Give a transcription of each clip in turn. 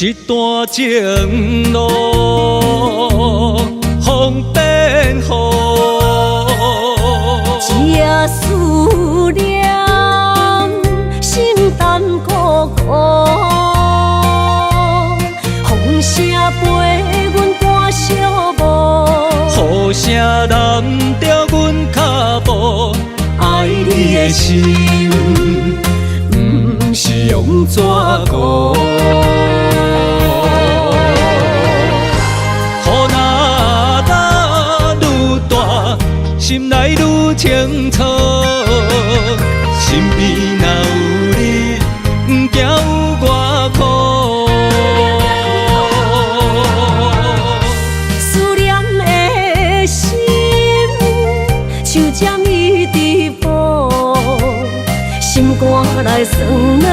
一段情路风变雨，一夜思念，心淡孤孤。风声陪阮赶小步，雨声染着阮脚步，爱你的心，不是用纸糊。雨若打愈大，心内愈清楚。身边若有你，不惊有我苦。思念的心，像针伊直补，心肝内酸软，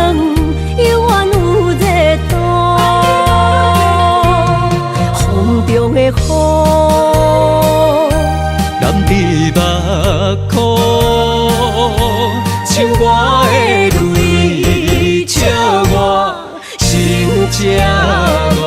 犹原有热度。风中的雨，染伫目眶，像我的泪，笑我心这乱。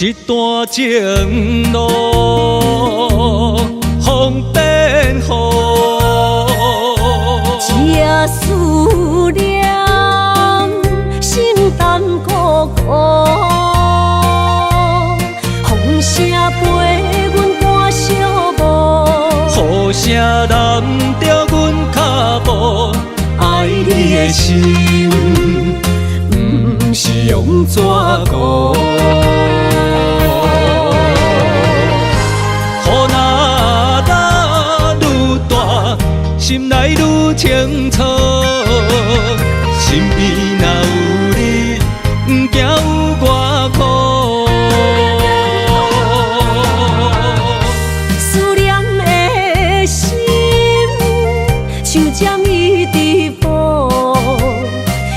一段情路风变雨，一夜思念，心淡孤孤。风声陪阮赶小步，雨声染着阮脚步，爱你的心，不是用纸糊。心内愈清楚，身边若有你，不惊有我苦。思念的心，像针伊直补，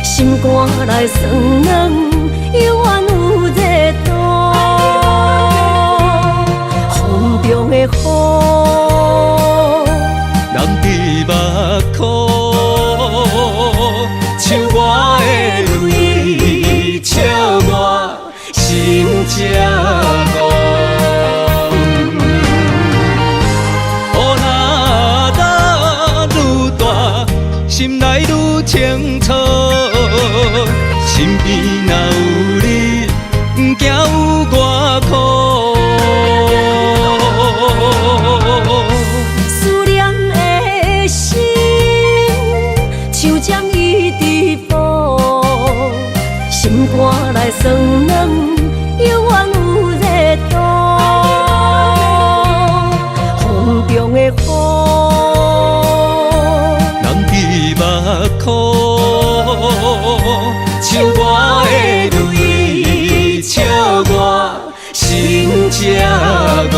心肝内酸软，犹原有热度。风中的雨，染伫目眶，像我的泪，笑我心这乱。雨若打愈大，心内愈清楚。身边若有你，不惊有我苦。像针伊直补，心肝内酸软，犹原有热度。风中的雨，染伫目眶，像我的泪，笑我心这乱。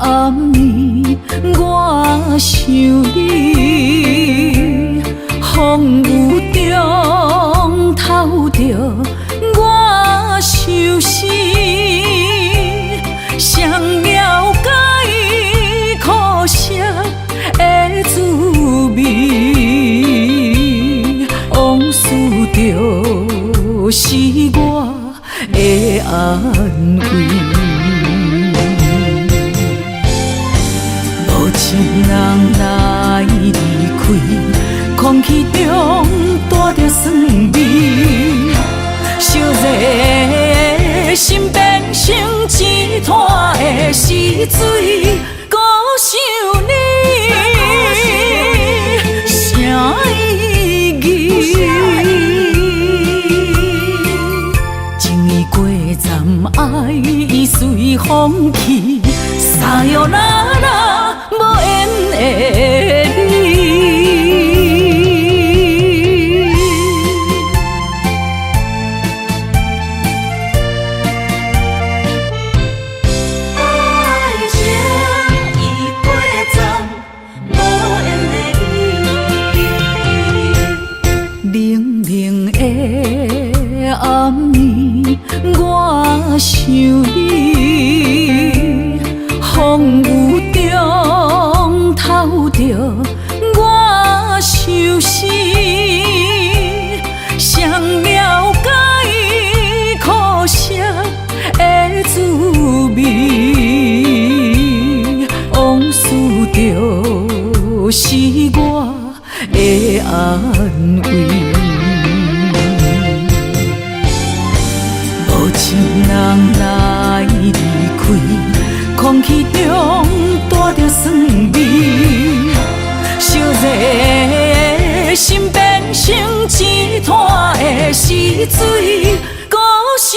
暗暝，我想你，风雨中透着我相思，谁了解苦涩的滋味？往事就是我的安慰。无情人来离开，空气中带着酸味，烧热的心变成一滩的死水，孤想你，啥意义？情意过站，爱已随风去，撒哟那拉，无缘的你。想你，风雨中透着我相思，谁了解苦涩的滋味？往事就是我的安慰。情人来离开，空气中带着酸味，烧热的心变成一滩的死水，孤想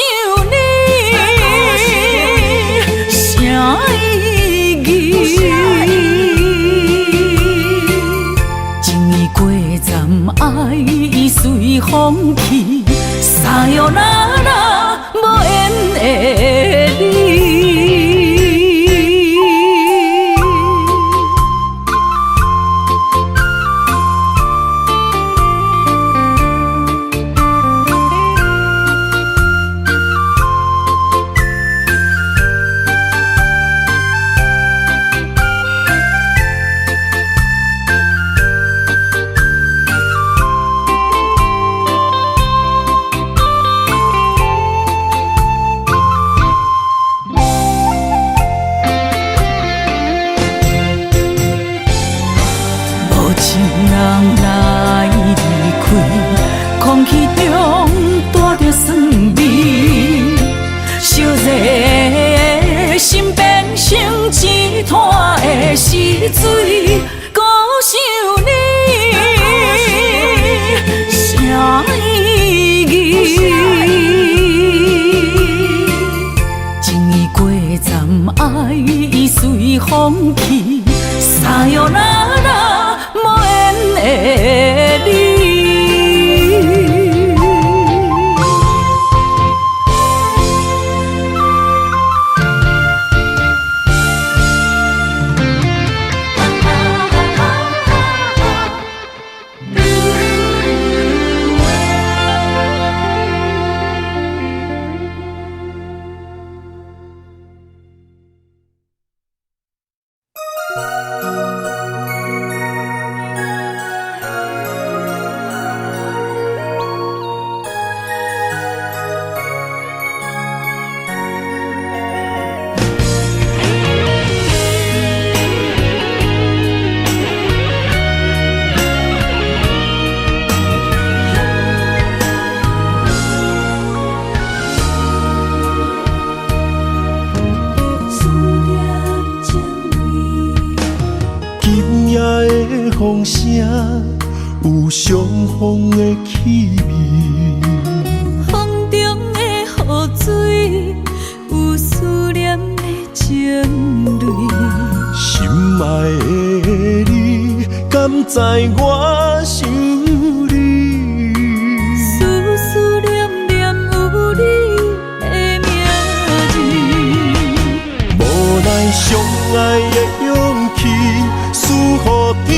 你，啥意义？情意过站，爱已随风去，撒哟那拉，无缘的你。空气中带着酸味，烧热的心变成一滩的死水，孤想你，啥意义？情意过站，爱已随风去，撒哟那拉，无缘的你。风声有相逢的气味，风中的雨水有思念的情泪。心爱的你，敢知我想你？思思念念有你的名字，无奈相爱的勇气，输予天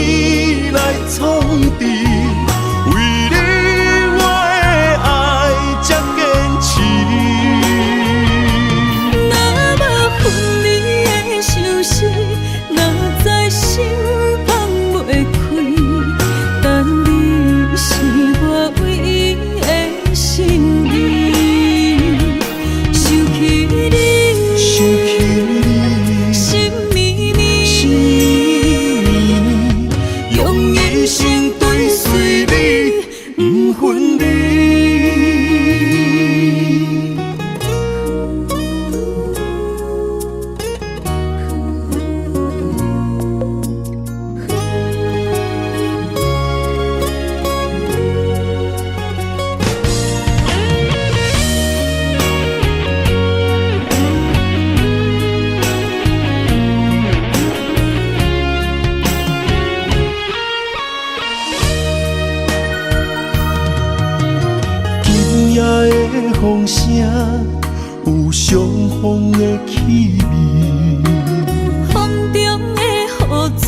来创治。风声，有相逢的气味。风中的雨水，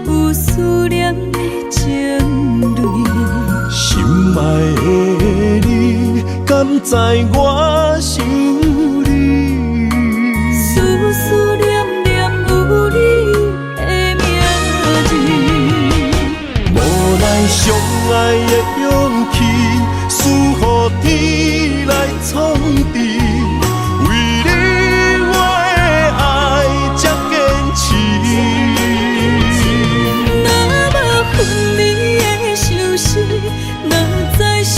有思念的情泪。心爱的你，敢知我想你？思思念念有你的名字。无奈相爱的勇气，输予天来创治。为你我的爱才坚持。若无分离的相思，哪知心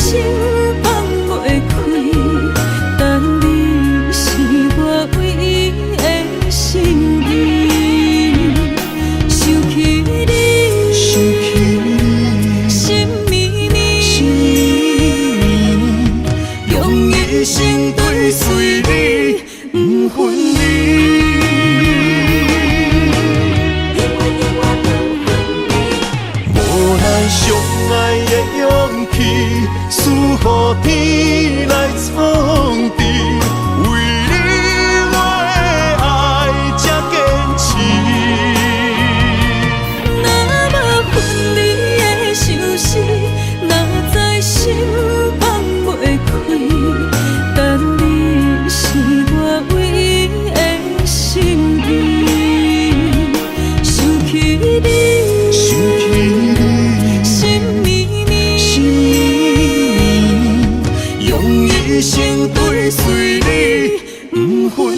放袂开。但你是我唯一的心意，想起你，想起你，心绵绵，心绵，用一生追随你，不分离。无奈相爱的勇气，输予天来创治。为你我的爱才坚持。若无分离的相思，哪知心放袂开。但你是我唯一的心意，想起你，想起你，心绵绵，心绵，用一生追随你，不分离。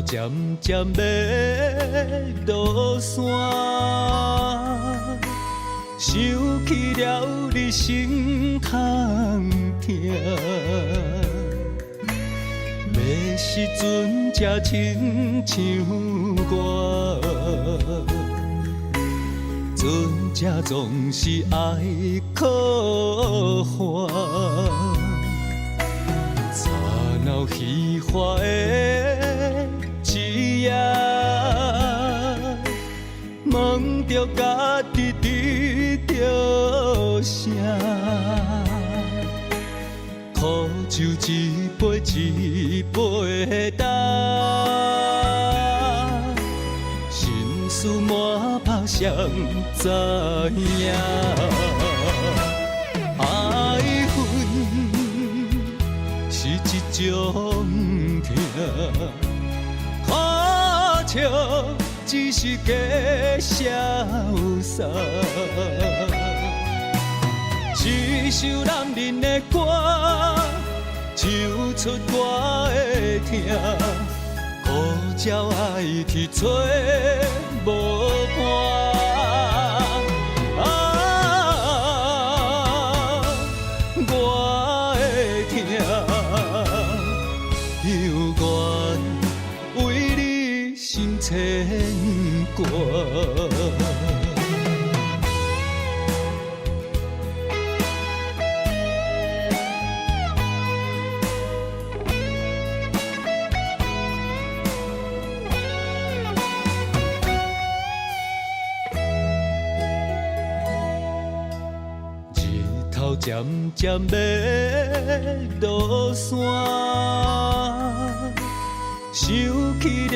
渐渐要落山，想起了你心痛疼。要时阵才亲像我，阵才总是爱可欢。吵闹喧哗的一夜，问着家己伫着啥？苦酒一杯一杯干，心事满腹谁知影？爱恨是一种痛。看笑只是假潇洒，一首男人的歌，唱出我的痛，苦照爱去找无伴。我的痛犹原为你心牵挂。渐渐要落山，想起了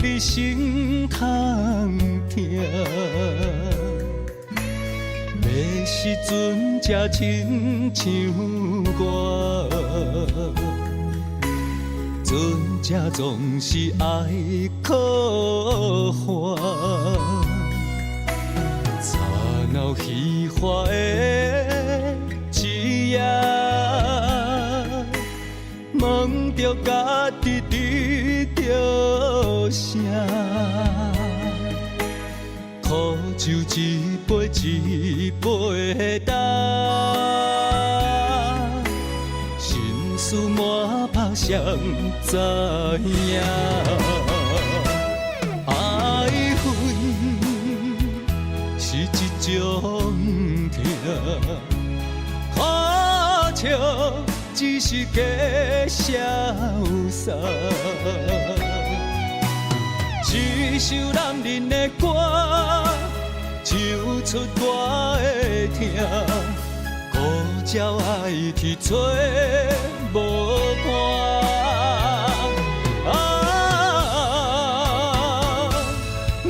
你心痛疼。要时阵才亲像我，阵才总是爱可还。吵闹虚华的一夜，问着家己伫着啥？苦酒一杯一杯干，心事满腹谁知影？爱恨是一种痛，看笑只是假潇洒。一首男人的歌，唱出我的痛，孤鸟爱去找无伴。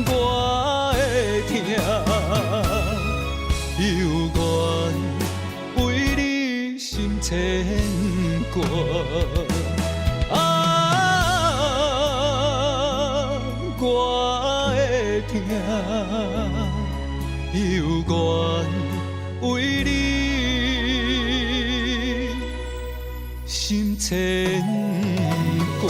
我的痛犹原为你心牵挂。我的痛犹原为你心牵挂。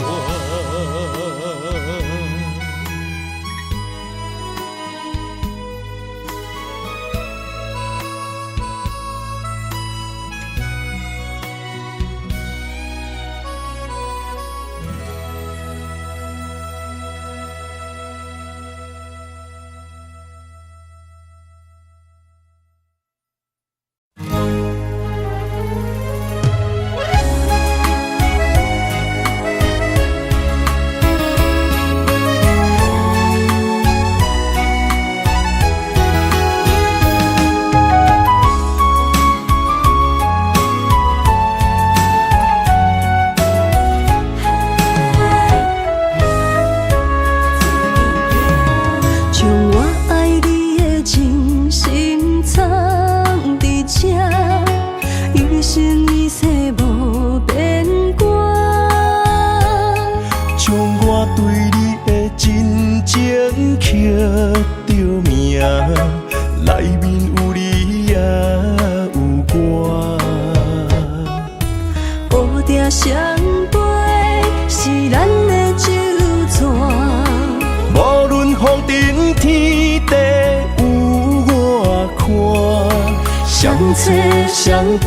相找相陪，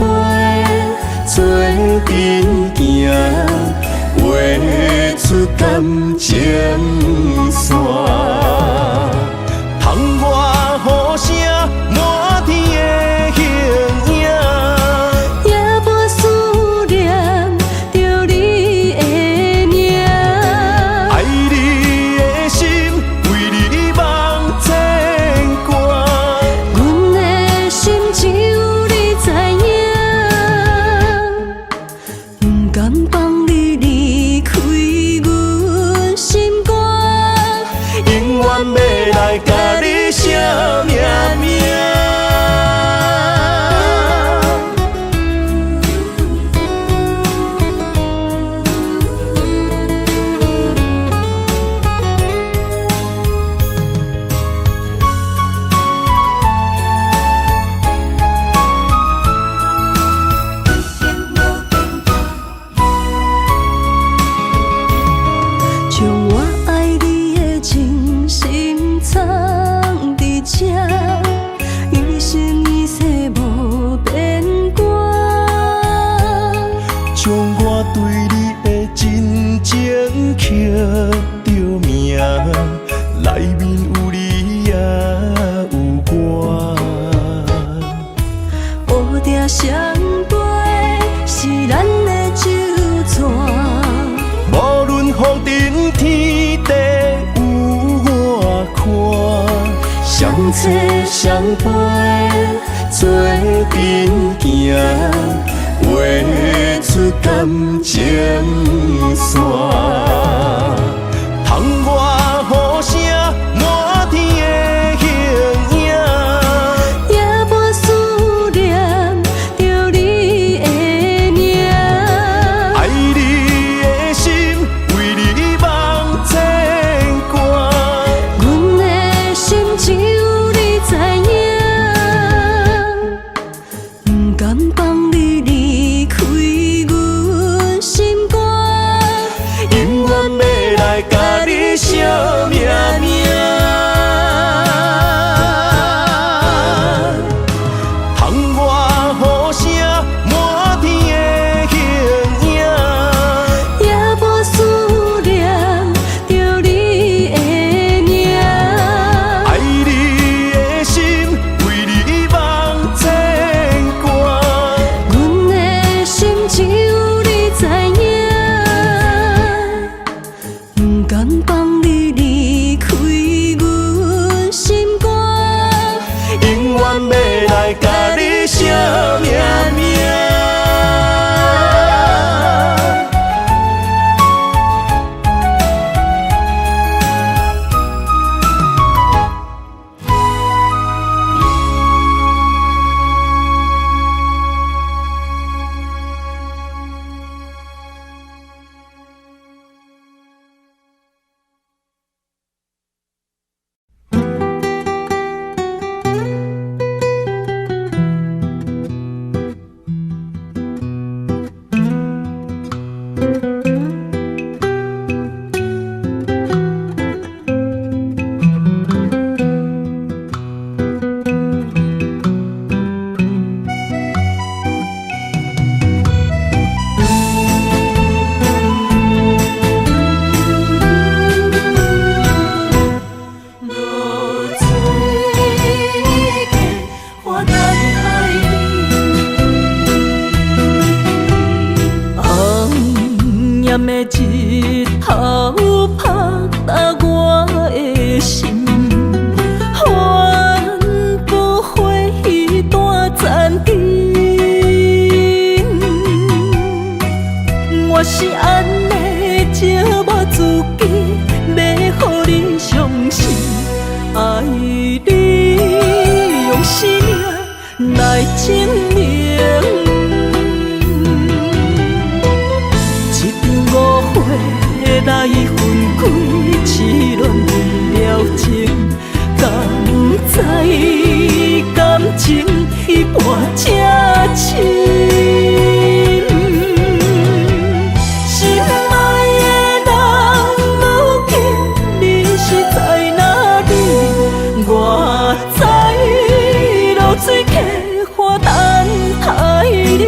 做阵行，画出感情线。窗外雨声，满天的形影，夜半思念着你的名，爱你的心为你梦牵挂。阮的心只有你知影，不甘放你离开阮心肝，永远要来甲你写命名。将我爱你的真心藏伫这，一生一世无变卦。将我对你的真情刻着名，内面有你也有我。乌蝶相陪是咱的酒泉，无论风尘天地有我看，相找相陪做阵行，画出感情线。窗外雨声，满天的形影，夜半思念着你的名，爱你的心来证明。一场误会来分开，痴恋为了情，敢知感情彼半才深。水客花等待你。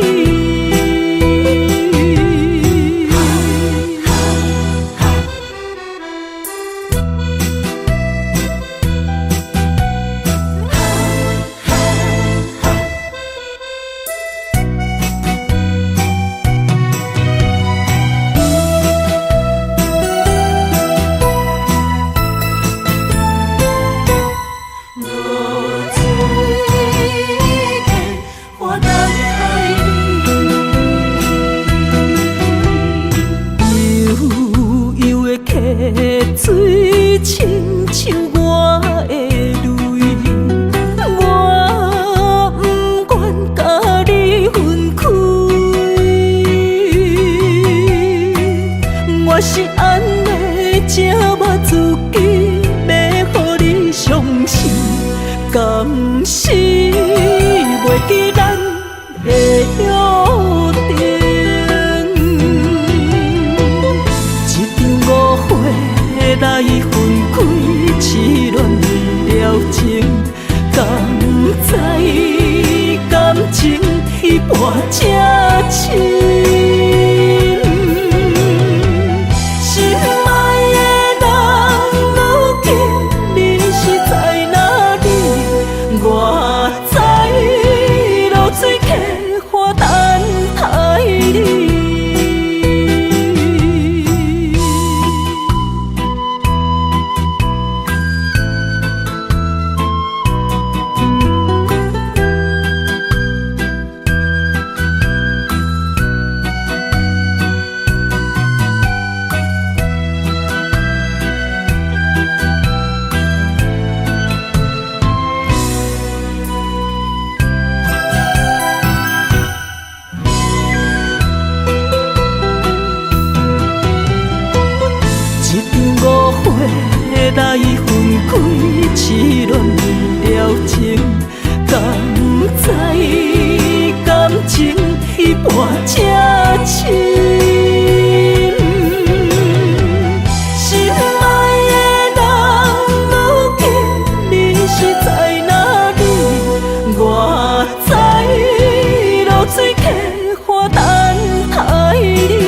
水亲像我的泪，我不愿甲你分开。我是安尼才捌自己，要予你相信，甘是袂记咱的约定。来分开，痴恋为了情，敢知感情彼半才深。心爱的人，如今你是在哪里？我在流水客花等待你。来分开，痴恋为了情，敢知感情彼半才深。心爱的人，如今你是在哪里？我在流水客花等待你。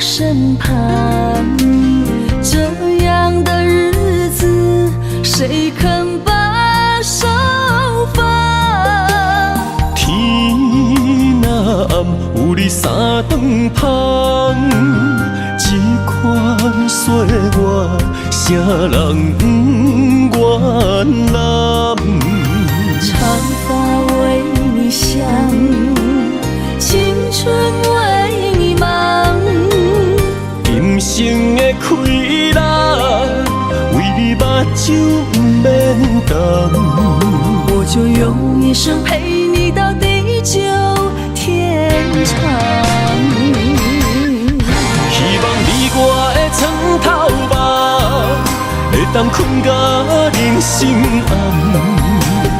身旁，这样的日子谁肯把手放？天若暗，有你三顿香，这款岁月，啥人不愿揽？长发为你香，青春为你忙。今生的快乐，为你目睭不免干。我就用一生陪你到地久天长。希望你我的床头目，会当当困甲人心暗。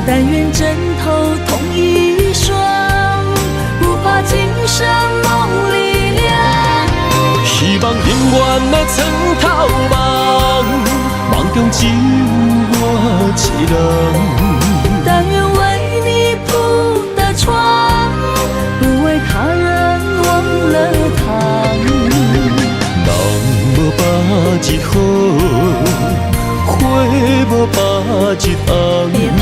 但愿枕头同一双，不怕今生梦里凉。希望永远的床头梦，梦中只有我一人。但愿为你铺的床，不为他人忘了糖。人无百日好，花无百日红。别怕，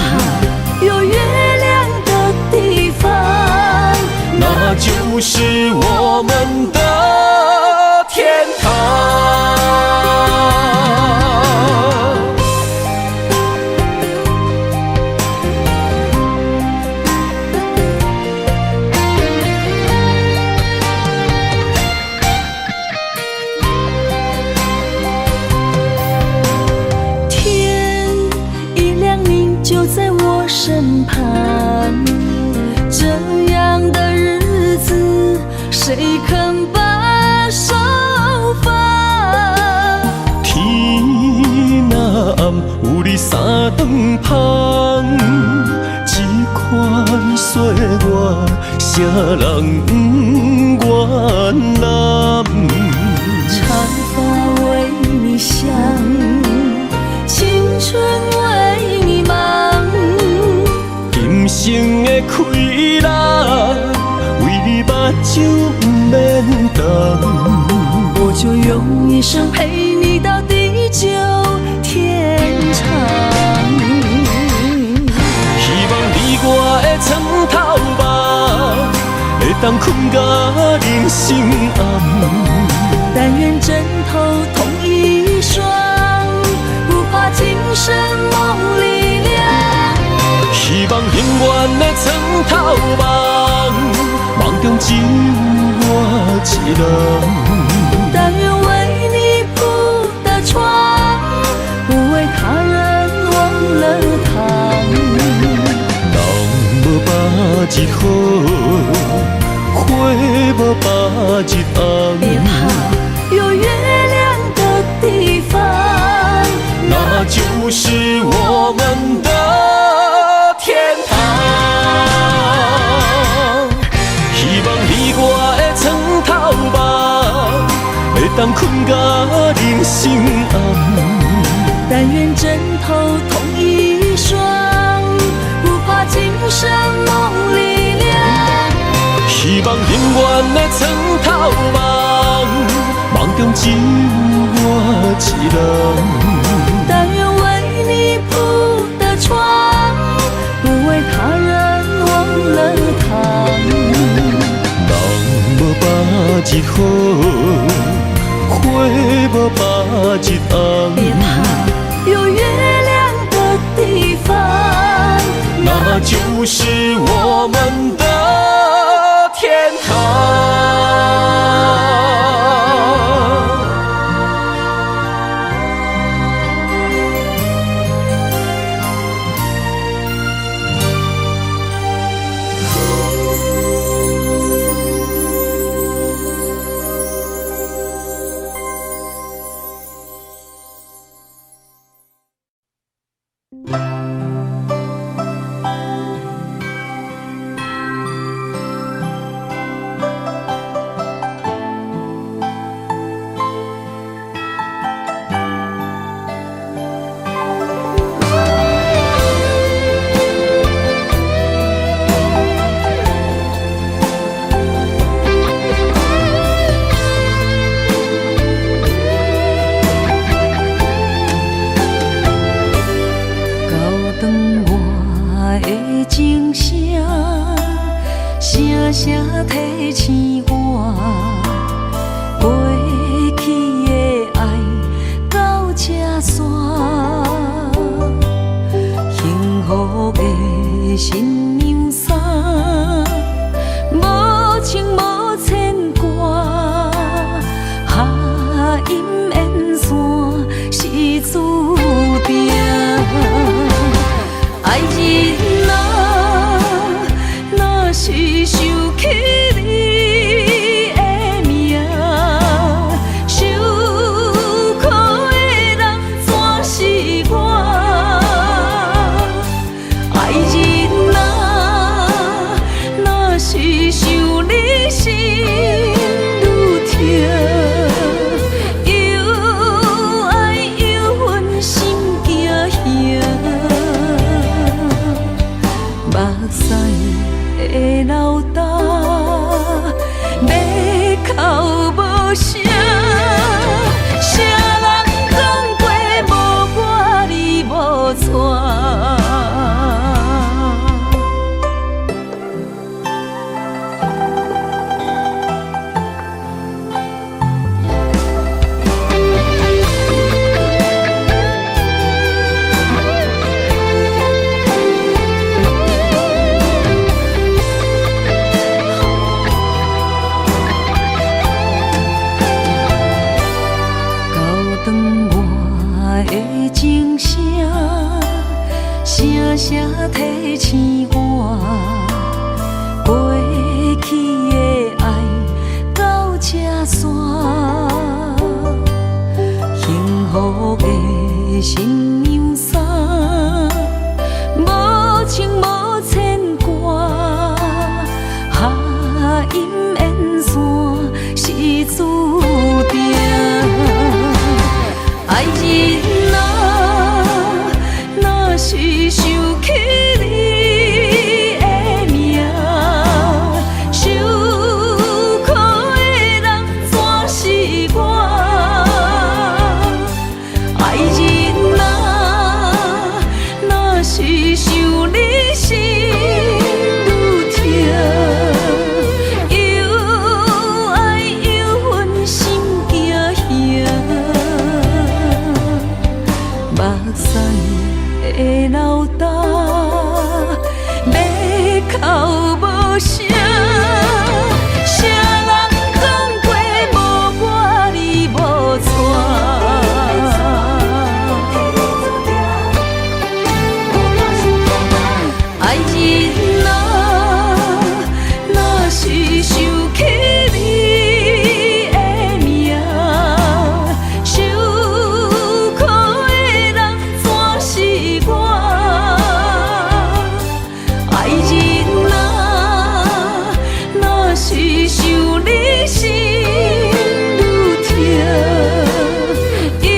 有月亮的地方，那就是我们的天堂。天一亮，你就在我身旁。这样的日子，谁肯把手放？天若暗，有你三顿香，这款岁月，谁人不愿揽？长发为你香，青春为你忙。今生的快乐，为你目睭不免动。我就用一生陪你到地久天长。希望你我的床头梦，会当困甲人心暗。但愿枕头同一双，不怕今生梦里凉。希望永远的床头梦，梦中只有我一人。但愿为你铺的床，不为他人忘了糖。人无百日好，花无百日红。别怕，有月亮的地方，那就是我们的天堂。希望你我的床头梦，会当困甲人心暗。但愿枕头同一双，不怕今生梦里凉。希望永远的床头梦，梦中只有我一人。但愿为你铺的床，不为他人忘了糖。人无百日好，花无百日红。别怕，有月亮的地方，那就是我们的天堂。提醒我，过去的爱到这煞，幸福的新娘衫，无情无牵挂，下阴缘线是注定，爱人啊，若是想起你的名，受苦的人怎是声提醒我，过去的爱到这线，幸福的新娘衫，无情无牵挂，下阴缘线是注定，爱人啊，若是想起你的名，受苦的人全是我。爱人啊，若是想你心愈痛，又爱又恨心惊吓，目屎的流干，要哭无声，谁人讲过无我你无带？爱人啊，若是想起你的名，受苦的人全是我。爱人啊，若是想你心愈痛，又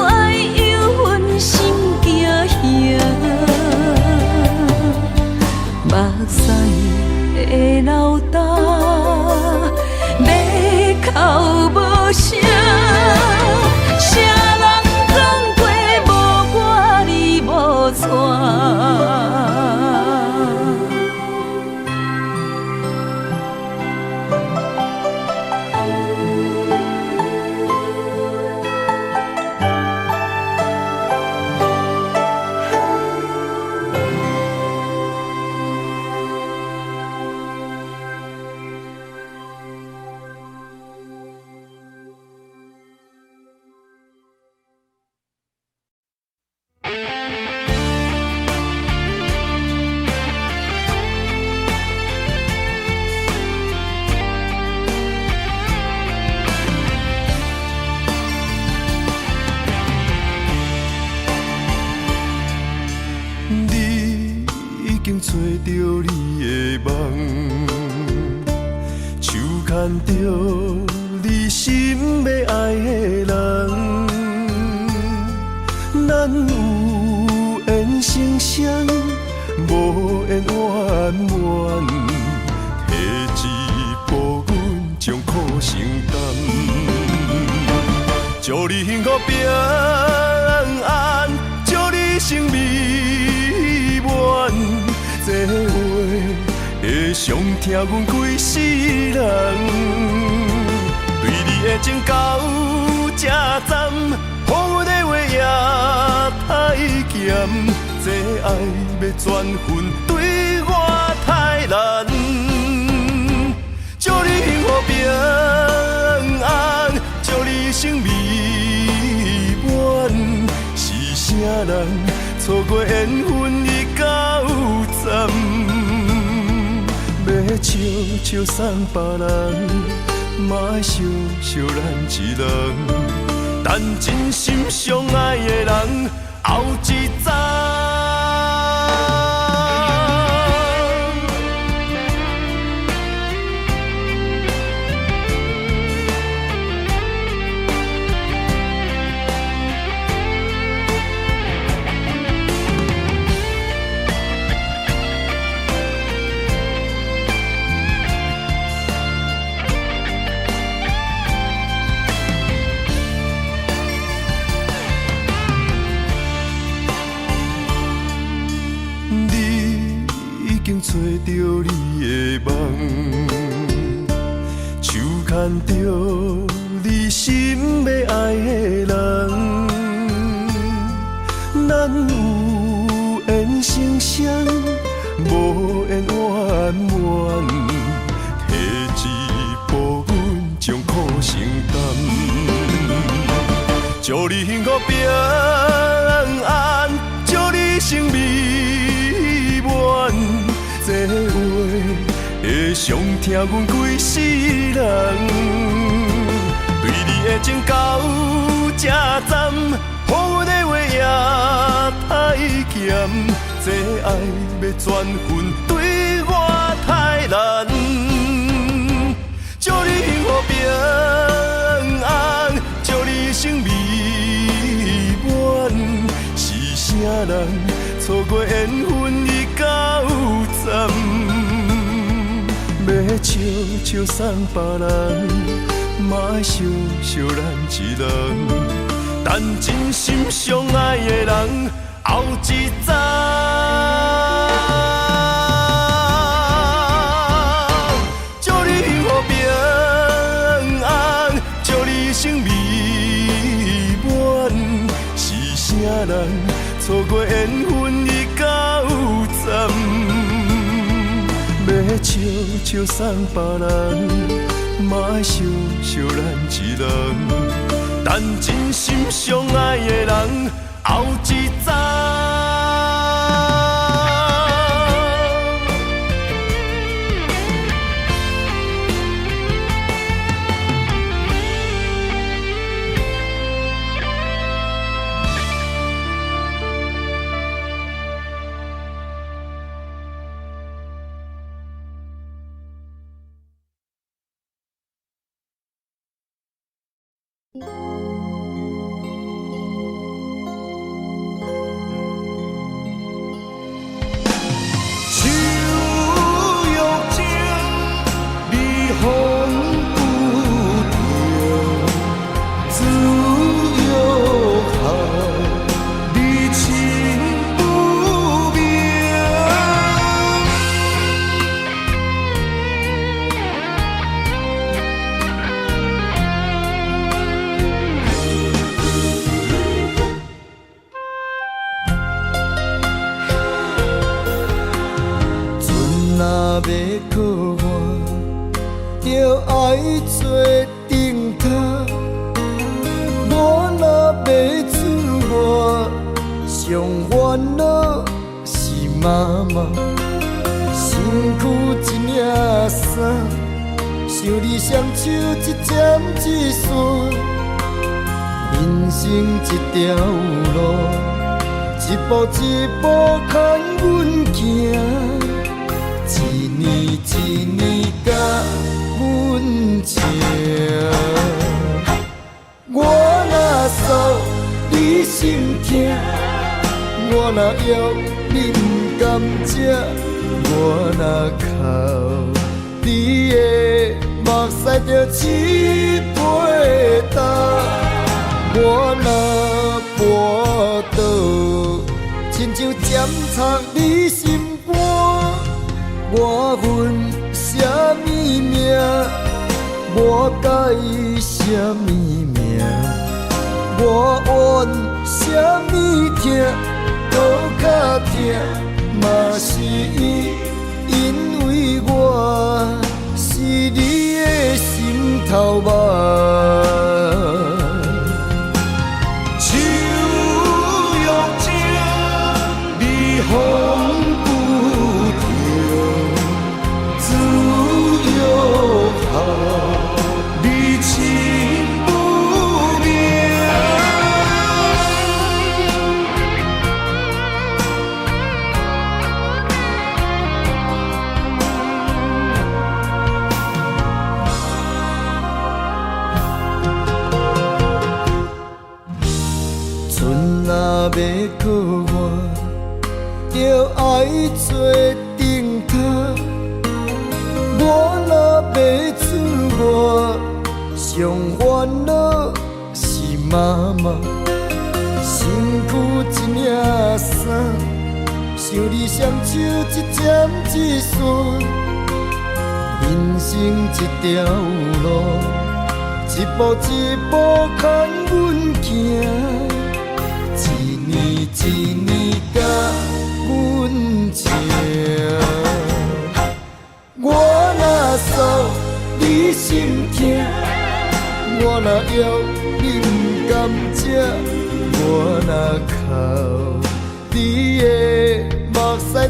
爱又恨心惊吓，目屎的流干，要哭无声，谁人讲过无我你无带？你已经找到你的梦，手牵着你心要爱的人，咱有缘成双，无缘圆满，提一步阮将苦承担，祝你幸福平安，祝你生美满，这话会伤疼阮规世人。对你的情到这站，予阮的话也太咸，这爱要转分对我太难。祝你幸福平安，祝你生美满，是啥人错过缘分已到站？要笑笑送别人，嘛爱惜惜咱一人，等真心相爱的人后一站。找到你的梦，手牵着你心要爱的人，咱有缘成双，无缘圆满，提一步阮将苦承担，祝你幸福平安，祝你生美疼阮规世人。对你的情到这站，予阮的话也太咸，这爱要转分对我太难。祝你幸福平安，祝你生美满。是啥人错过缘分已到站？要笑笑送别人，嘛爱惜惜咱一人。但真心相爱的人，后一站。祝你幸福平安，祝你生美满。是啥人错过缘分已到站？要笑笑送别人，嘛爱惜惜咱一人。但真心相爱的人，后一站。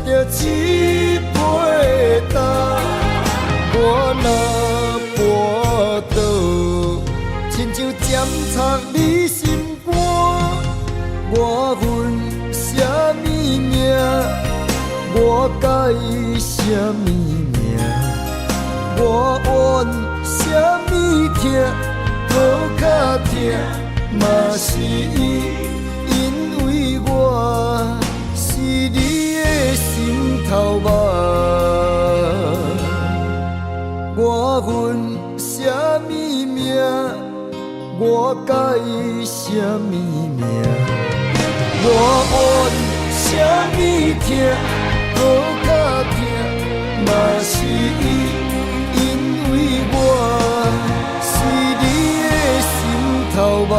着一杯茶，我跋倒，亲像尖插你心肝。我恨什么命？我改什么命？我怨什么痛？好较痛，嘛是因为我是你的心头肉。我恨什么命？我改什么命？我怨什么痛？好较痛，嘛是因为我是你的心头肉。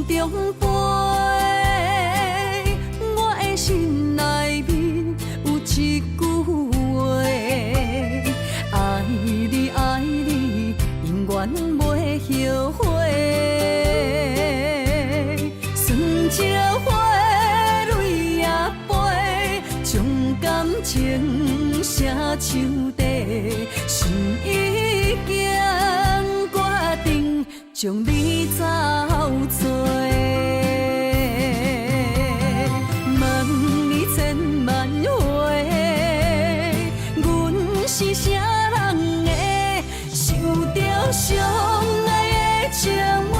中飞，我的心内面有一句话：爱你爱你，永远袂后悔。酸椒花泪也飞，将感情写手底，心已经决定将你走找。问你千万回，阮是啥人的，受着伤爱的情话，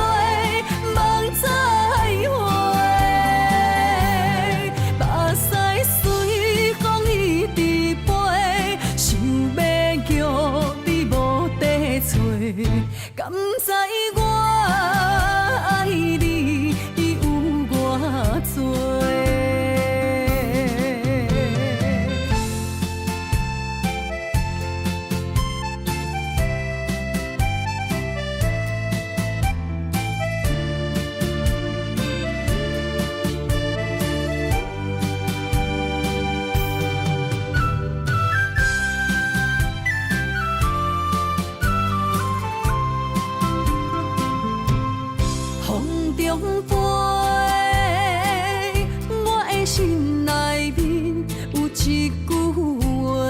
梦再会。目屎随风一直飞，想要叫你无地找，敢知我爱你有偌多？中飞，我的心内面有一句话：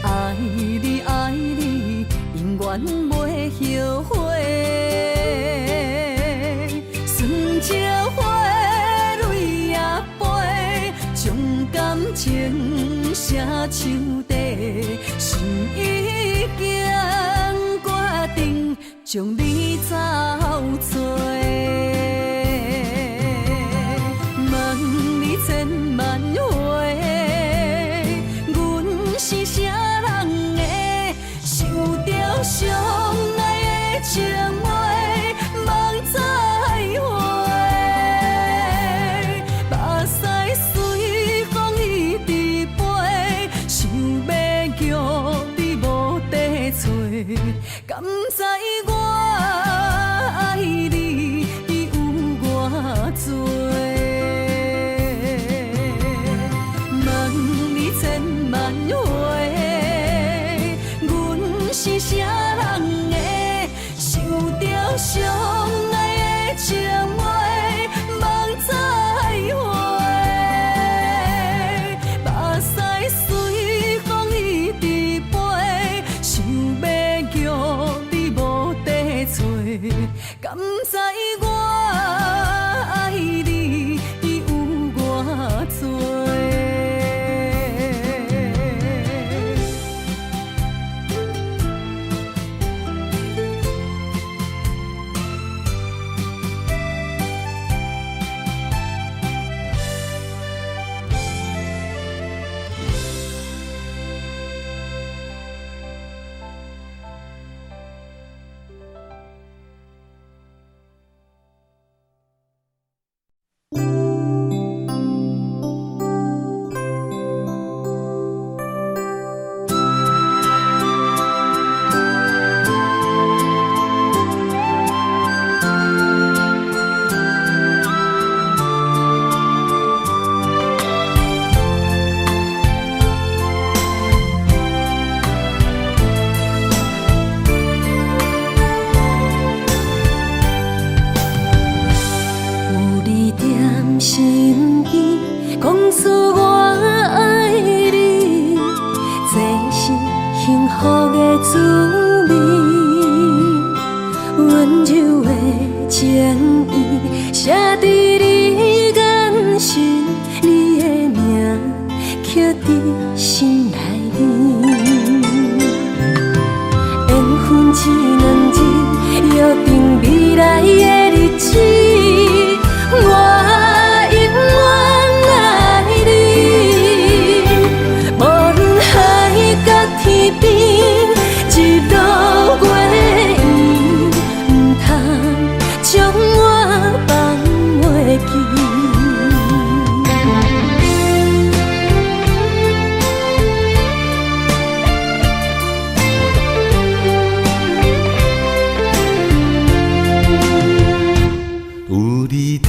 爱你爱你，永远袂后悔。酸椒花泪也飞，将感情写手底，心已经决定将你走找。问你千万回，阮是啥人的，受着伤爱的情话，梦再会。目屎随风一直飞，想要叫你无地找，敢知我爱你有偌多？出我爱你，这是幸福的滋味。温柔的情意写在你眼神，你的名刻在心内面。缘分只两字，约定未来的日子。我永远爱你，无论海角天边，一路过缘，唔通将我放袂记。有你踮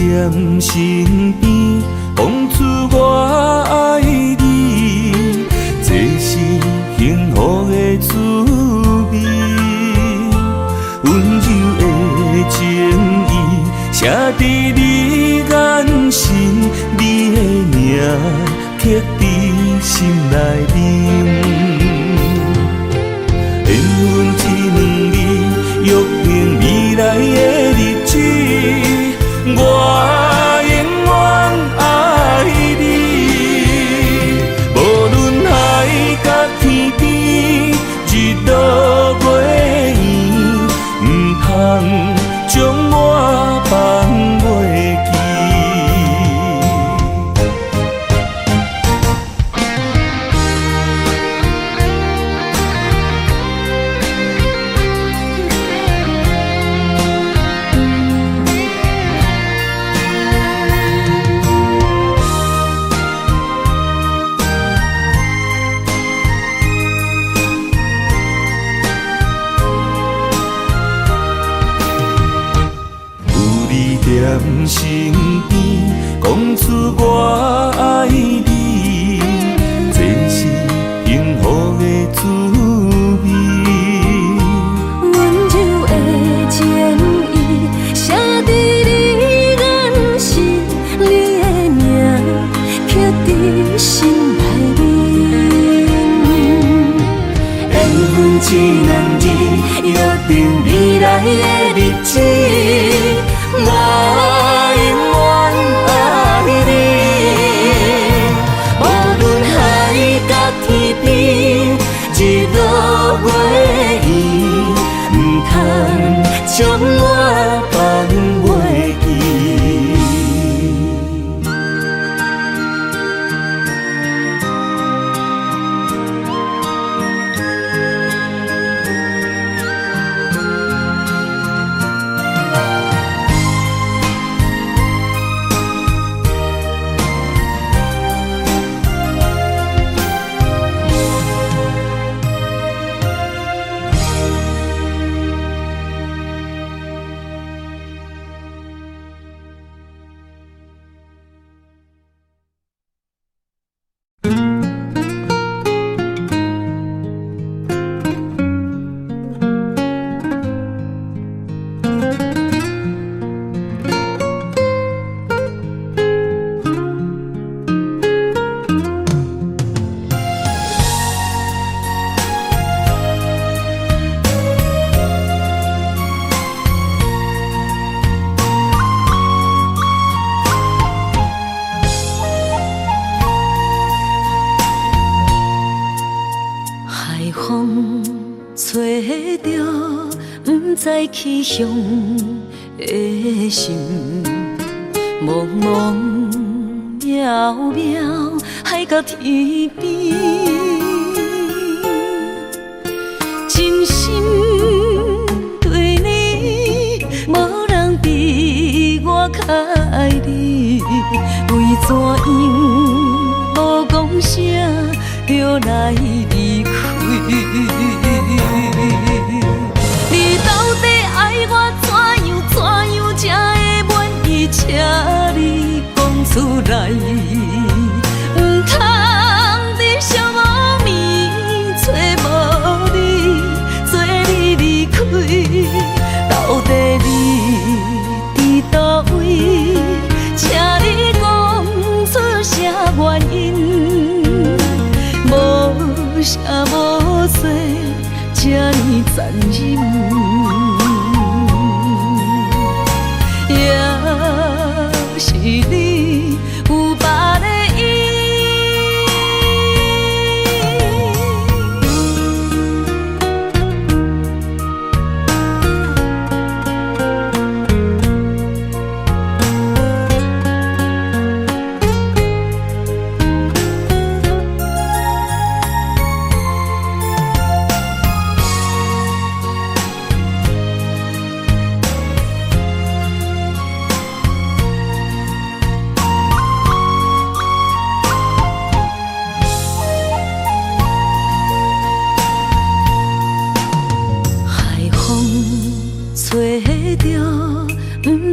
身边，讲出我爱你，这是幸福的滋味。温柔的情意写在你眼神，你的名刻在心内面。缘分只两字，约定未来的日子。我永远爱你，无论海角天边，日落月圆，唔通将我放袂记。踮身边，讲出我爱你，这是幸福的滋味。温柔的情意写在你眼神，你的名刻在心内面。缘分只两字，约定未来的日子。我永远爱你，无论海角天边，日落月圆，唔通将我放袂记。吹着不知去向的心，茫茫渺渺海角天边，真心对你，无人比我较爱你，为怎样无讲声就来离开？你到底爱我怎样才会满意？请你讲出来，唔通在寂无眠找无你，做你离开。到底你伫倒位？请你讲出啥原因？因，无声无息，这呢残忍。也是你有别的意。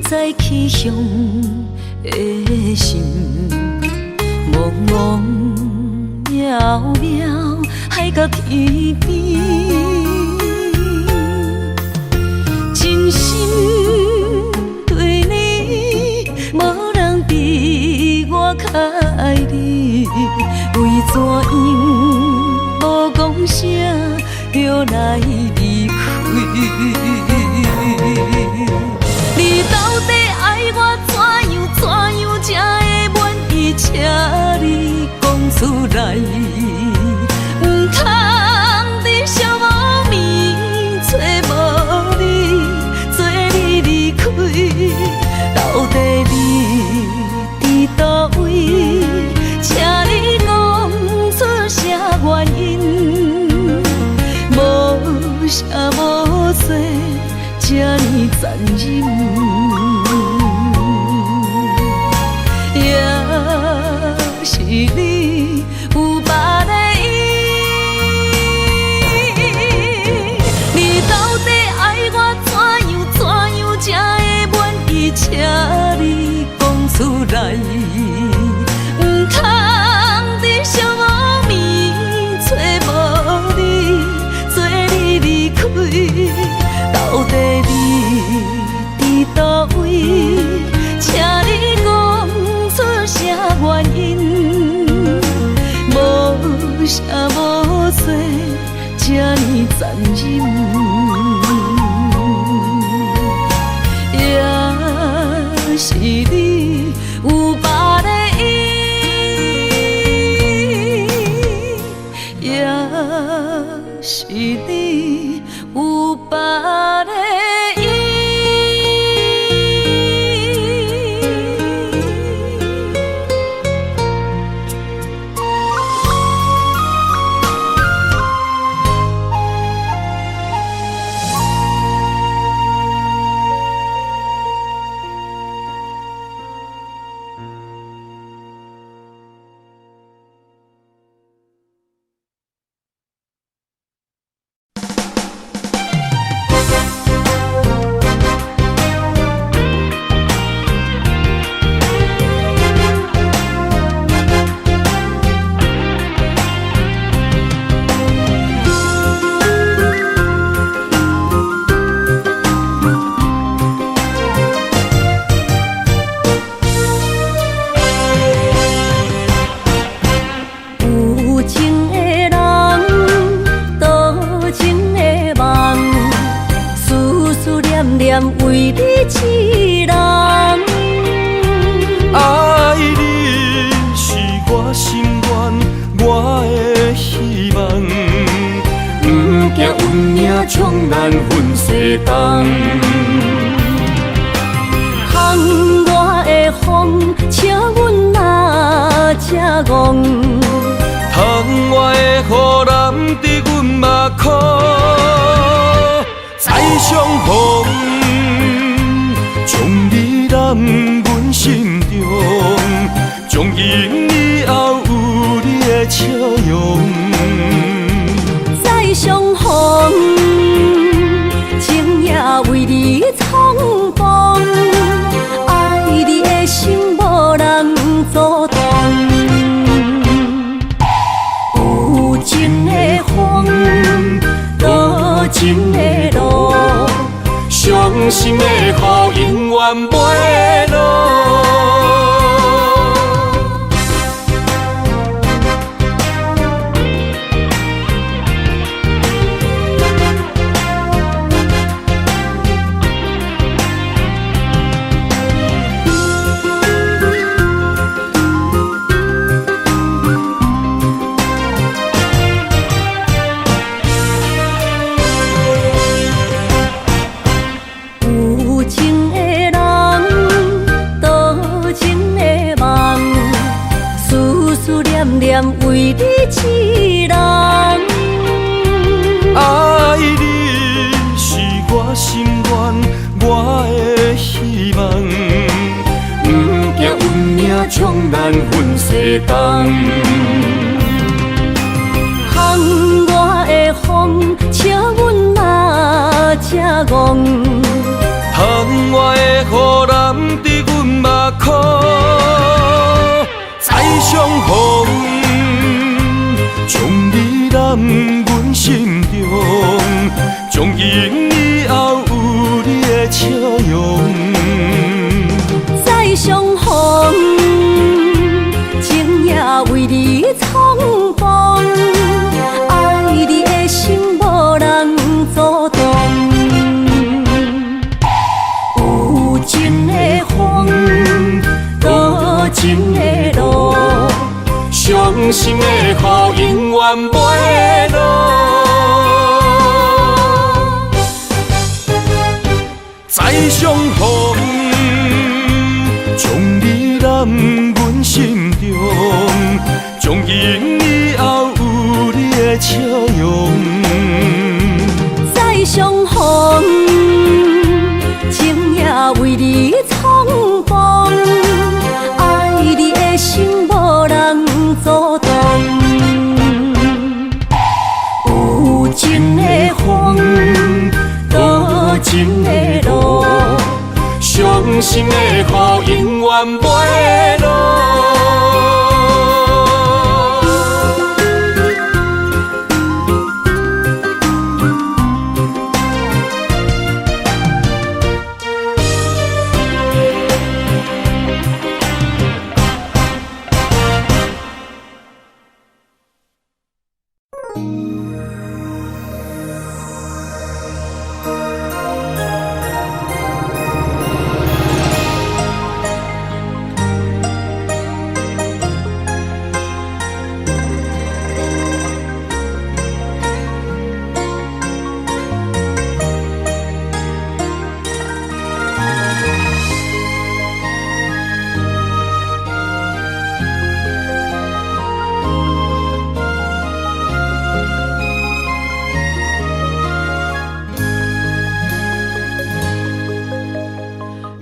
在去向的心，茫茫渺渺海角天边，真心对你，无人比我较爱你，为怎样无讲声就来离开？你到底爱我怎样才会满意？请你讲出来，唔通在寂无眠找无你，做你离开。到底你伫倒位？请你讲出啥原因？无声无息。这呢残忍，也是你有别的意。你到底爱我怎样才会满意？请你讲出来，唔通在寂无眠找无你，做你离开。到底你伫倒位？请你讲出啥原因？无声无息，这呢残忍，也是你有别的意，也是你有别的意。为你痴人，爱你是我心愿，我的希望。不惊运命冲咱分西东，窗外的风笑阮哪只戆，窗外的雨淋伫阮目眶，再相逢。将你揽阮心中，从今以后有你的笑容。再相逢，情也为你冲动，爱你的心无人阻挡。有情的风，多情的路。伤心的雨永远袂落。思念念为你一人。爱你是我心愿，我的希望。不惊运命将咱分西东。风我的风，笑阮嘛正戆。窗外的雨淋伫阮目眶，再相逢，将你揽阮心中，从今以后有你的笑容。再相逢，情也为你冲动，爱你的心无人阻挡。有情的风，多情的路，伤心的雨永远袂落。再相逢，将你揽阮心中，从今以后有你的笑容。再相逢，情也为你冲动，爱你的心无人阻挡。有情的风，多情的路，伤心的雨永远袂落。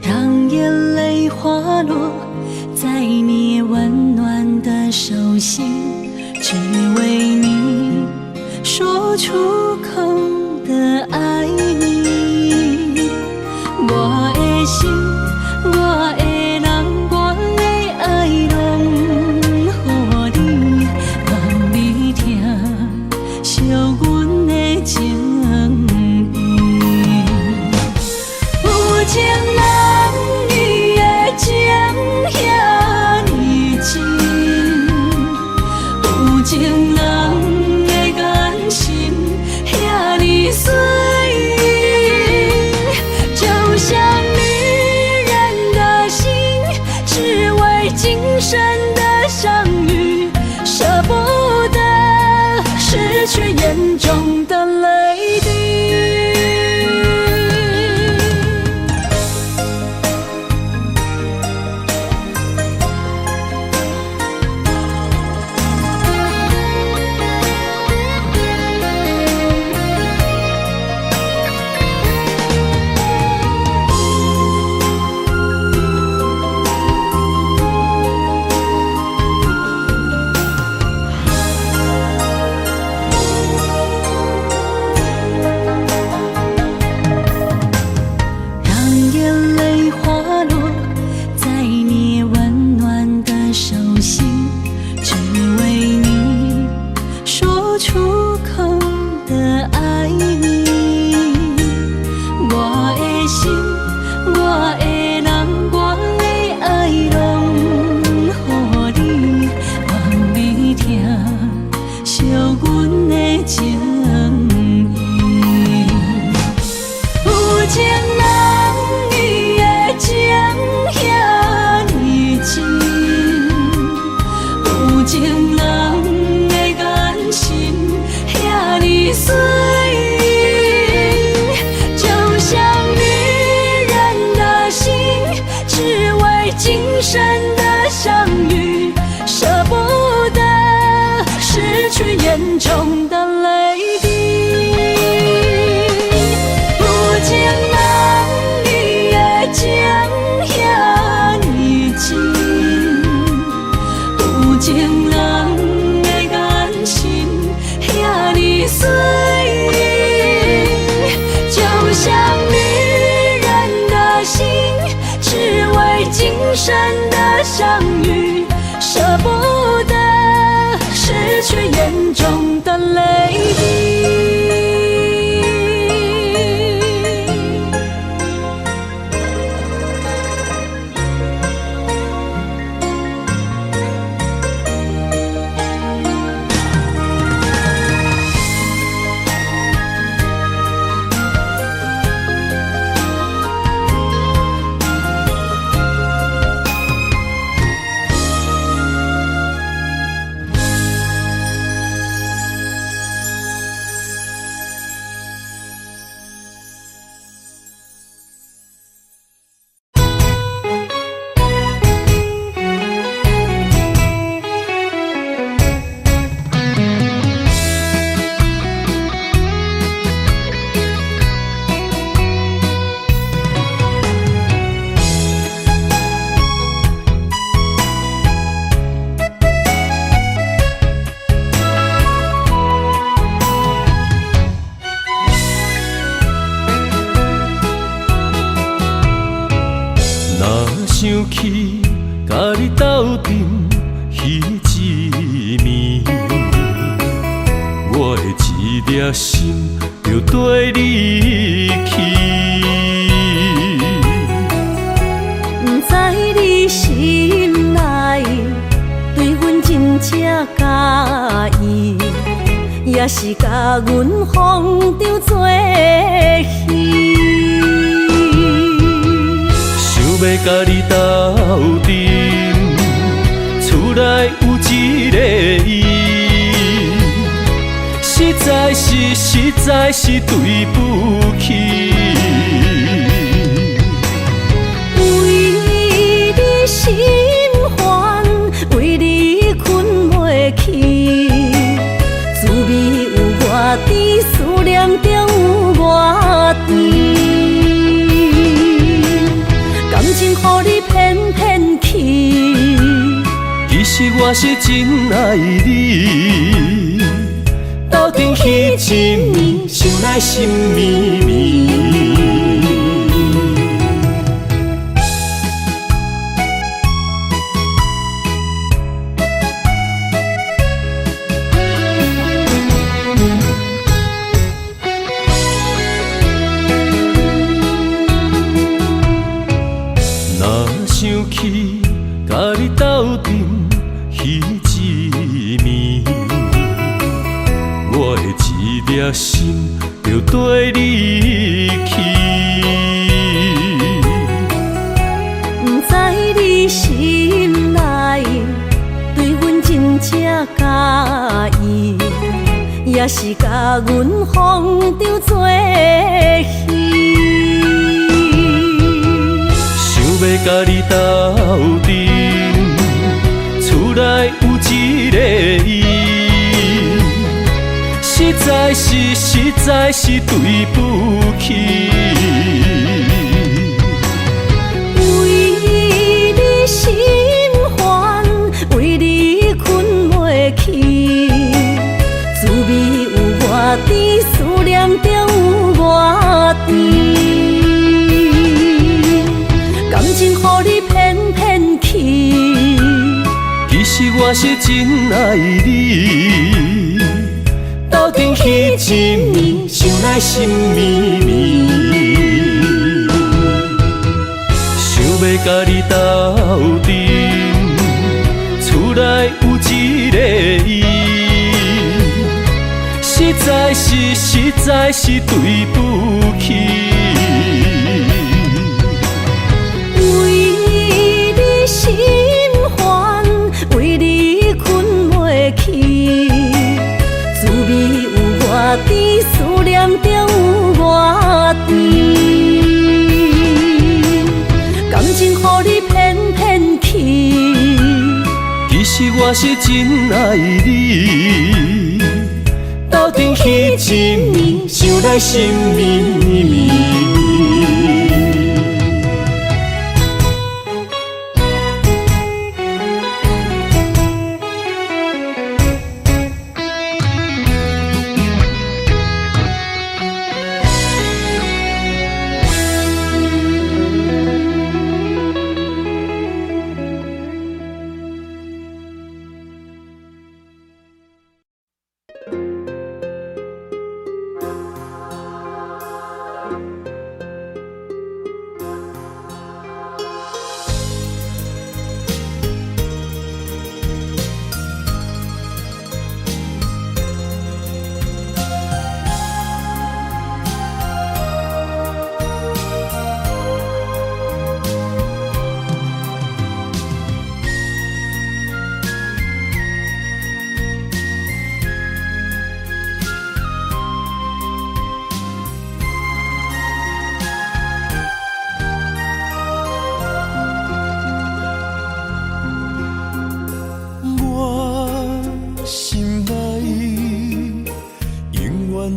让眼泪滑落在你温暖的手心，只为你说出口的爱你。我的心，我的人，我的爱拢予你，望你听，惜阮的情意。有情人伊的情遐尼真，有情人的眼神遐尼水，就像女人的心，只为今生的相遇，舍不得失去眼中的泪滴。让眼泪滑落在你温暖的手心，只为你说出口的爱你。我的心，我的人，我的爱拢予你，望你听，惜阮的情意。有情人伊的情遐尼真，有情人的眼神遐尼水，就像女人的心，只为今生的相遇，舍不严重的泪滴。有情人你的情遐呢深，有情人的眼神遐呢水，就像女人的心，只为今生的相遇，舍不得失去眼中的泪滴。想起甲你斗阵彼一暝，我的一粒心就跟你去。不知你心内对阮真正介意，也是甲阮放张做戏。要甲你斗阵，厝内有一个伊，实在是对不起。为你心烦，为你困袂去，滋味有偌甜，思念就有偌甜。感情予你骗骗去，其实我是真爱你，斗阵彼一暝，想来心绵绵。想起甲你斗阵彼一暝，我的一粒心就跟你去。不知你心内对阮真正介意，也是甲阮放张做戏。要甲你斗阵，厝内有一个伊，实在是对不起。为你心烦，为你困袂去，滋味有偌甜，思念就有偌甜。感情予你骗骗去，其实我是真爱你，斗阵彼一暝，想来心绵绵。想要甲你斗阵，厝内有一个伊，实在是对不起。心烦，为你困袂去，滋味有偌甜，思念就有偌甜。感情予你骗骗去，其实我是真爱你，斗阵彼一暝，想来心绵绵。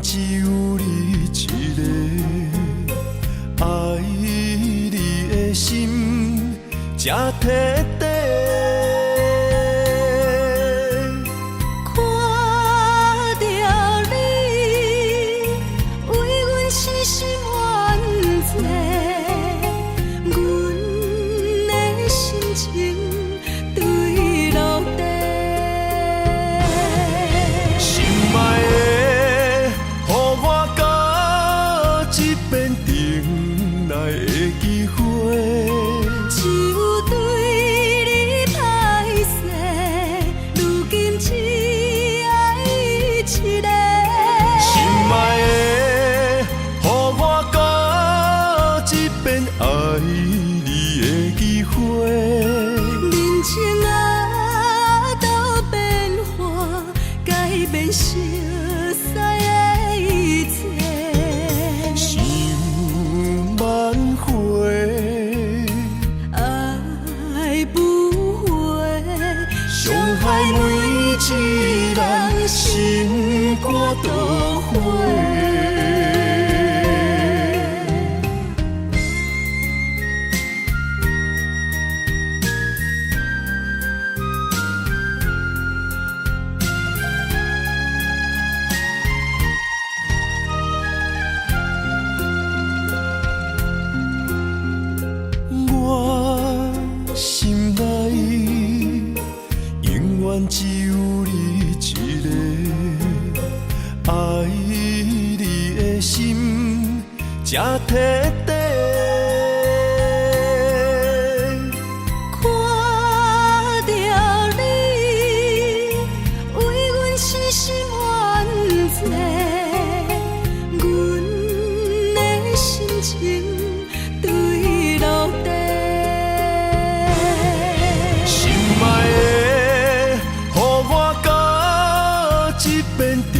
只有你一个，爱你的心才摕底。看着你，为阮心心怨醉，阮的心情坠落地。心爱的，予我甲一遍重来的机会。只有对你歹势，如今只爱一个。心爱的，予我甲一遍爱你的机会。人情啊，都变化，改变熟悉的一切。想挽回，爱不回，伤害每一人心肝都灰。我心内永远只有你一个，爱你的心才摕底。看着你，为阮心心怨醉，阮的心情坠落地。心爱的，予我甲一遍重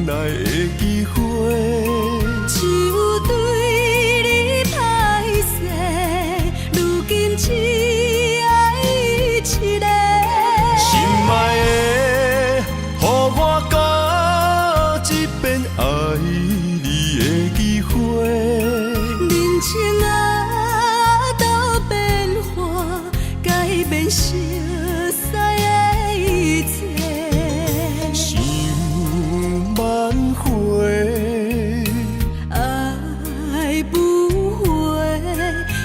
来的机会。只有对你歹势，如今只爱一个。心爱的，予我甲一遍爱你的机会。人情啊，都变化，改变熟悉的一切。想挽回，爱不回，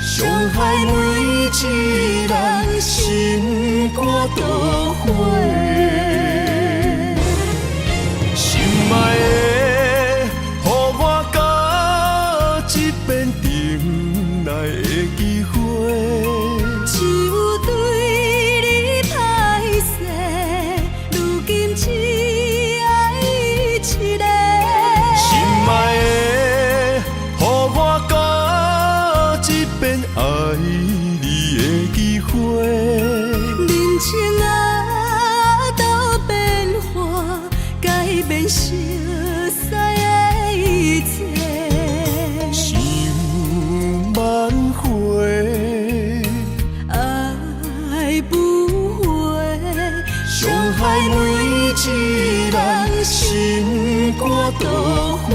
伤害每一人心肝都灰。心爱的，予我甲一遍重来的机会。只有对你歹势，如今只爱一个。心爱的，予我甲一遍爱你的机会。人情啊，都变化，改变熟悉的一切。想挽回，爱不回，伤害每一人心肝都灰。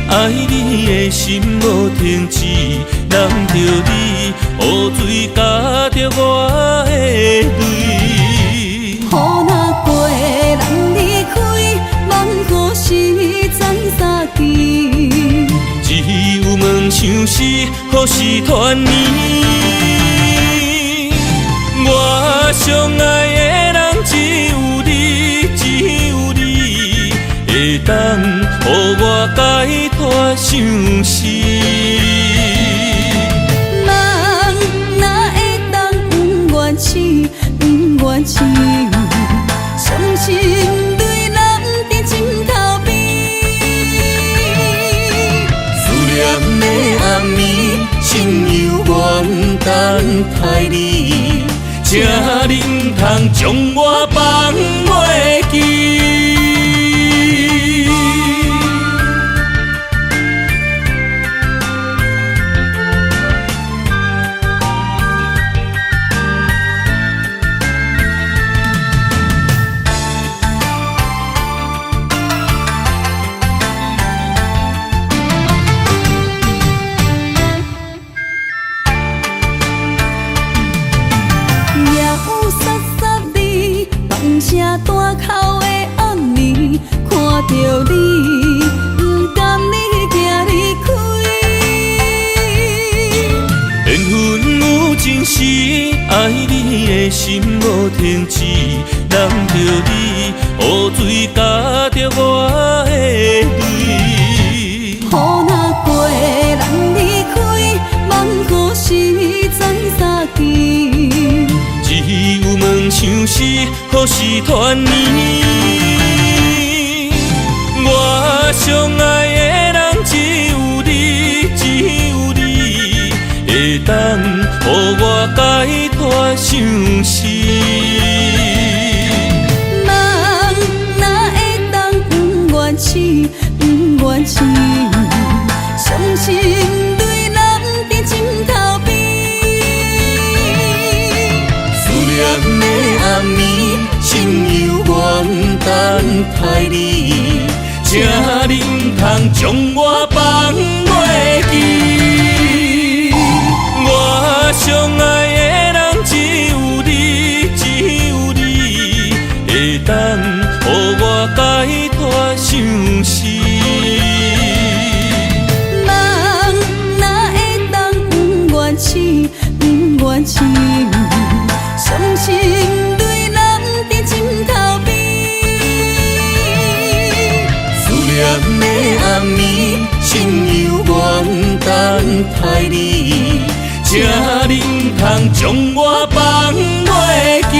爱你的心无停止，难着你雨水加着我的泪。雨若过，人离开，望雨时怎相见？只有问相思，何时团圆？我相爱的人只有你，只有你会当予我解脱相思。人哪会当永远痴，永远痴？伤心泪染在枕头边。思念的暗暝，心犹原等待你，这你毋通将我放袂记。大口的暗暝，看着你，不甘你行离开。缘分有情时，爱你的心无停止，难着你雨水加着我的泪。雨若过，人离开，望雨时怎相见？只有问相思，何时团圆？我相爱的人只有你，只有你会当予我解脱相思。人哪会当永远痴，永远痴？伤心泪染在枕头边。念的暗暝，心犹原等待你，这你毋通将我放袂记。我相爱的人只有你，只有你会当予我解脱相思。人哪会当永远痴，永远痴？伤心泪染在枕头边。思念的暗暝，心犹原等待你，这你毋通将我放袂记。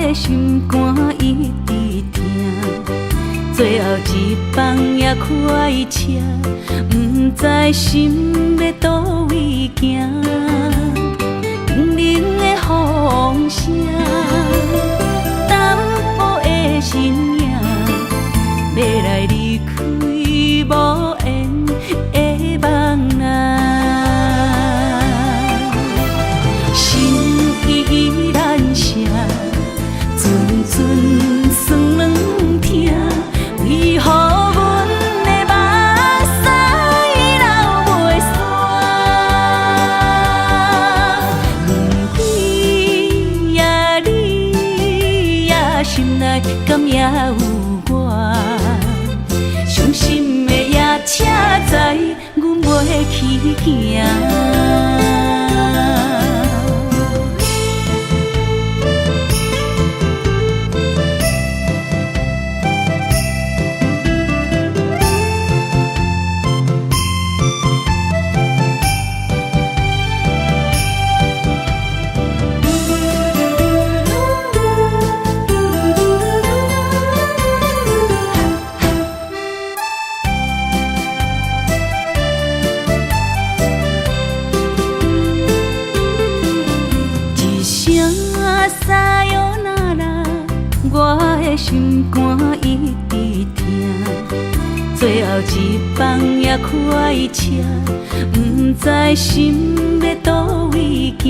的心肝一直疼。最后一放也开车，不知心要倒位行。冷冷的风声，淡薄的身影，要来离开无缘的梦啊。心依然舍，阵阵酸软疼。为何阮的目屎流袂煞？问你呀，你呀，心内敢也有我？伤心的夜车载，阮袂去行。心肝一直疼，最后一放也开车，不知心要倒位行。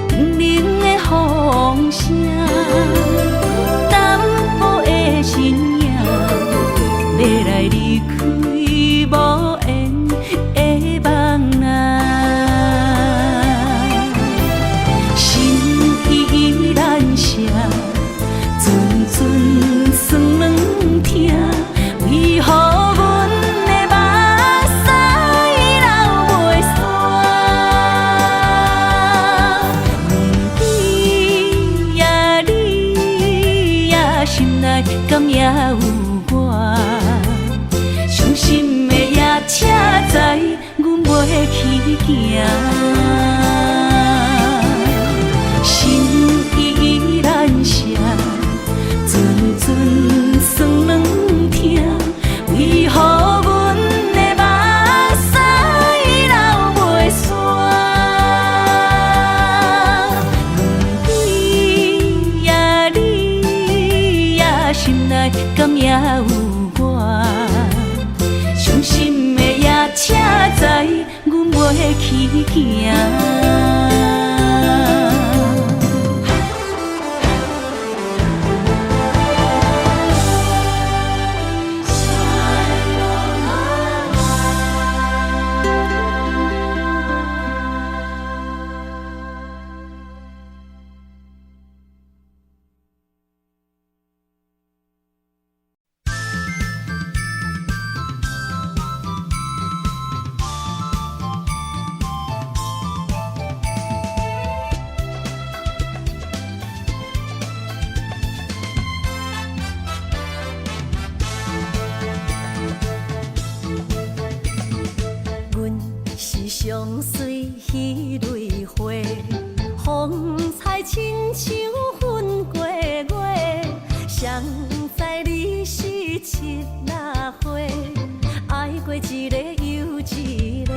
冷冷的风声，淡薄的身影，要来离开无缘的梦啊。心依然舍。阵阵酸软疼，为何阮的目屎流袂煞？问你呀，你呀，心内敢也有我？伤心的夜车载，阮袂去行。心依然舍。阵阵酸软疼，为何阮的目屎流袂煞？问你呀，你呀，心内敢也有我？伤心的夜车载，阮袂去行。相随彼蕊花，风采亲像云过月。谁知你是七那花，爱过一个又一个。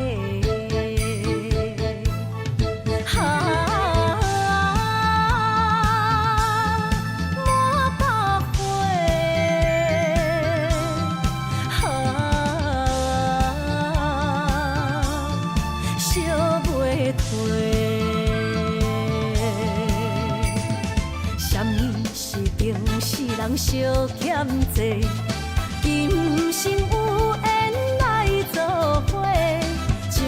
人相欠债，今生有缘来作伙，将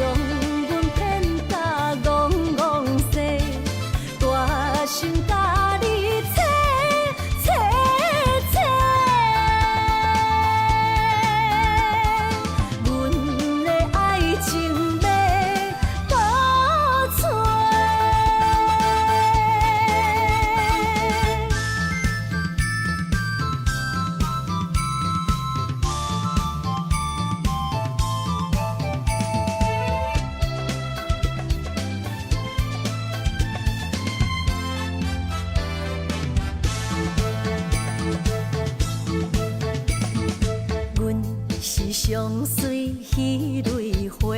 阮骗甲戆戆西，大心甲你切切切。阮的爱情要倒找。相随彼蕊花，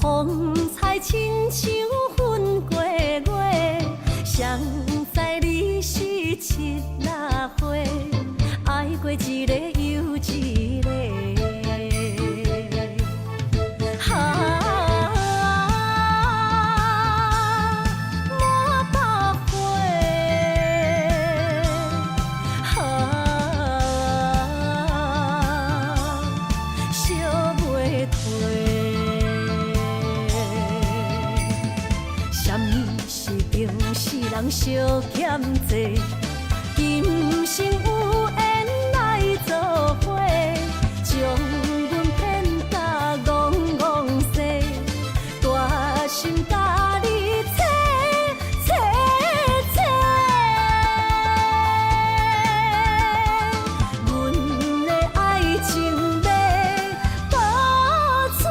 风采亲像云过月，谁知你是七若花，爱过一个又一个。人相欠债，今生有缘来作伙，将阮骗甲戆戆西，大心甲你切切切，阮的爱情要倒找。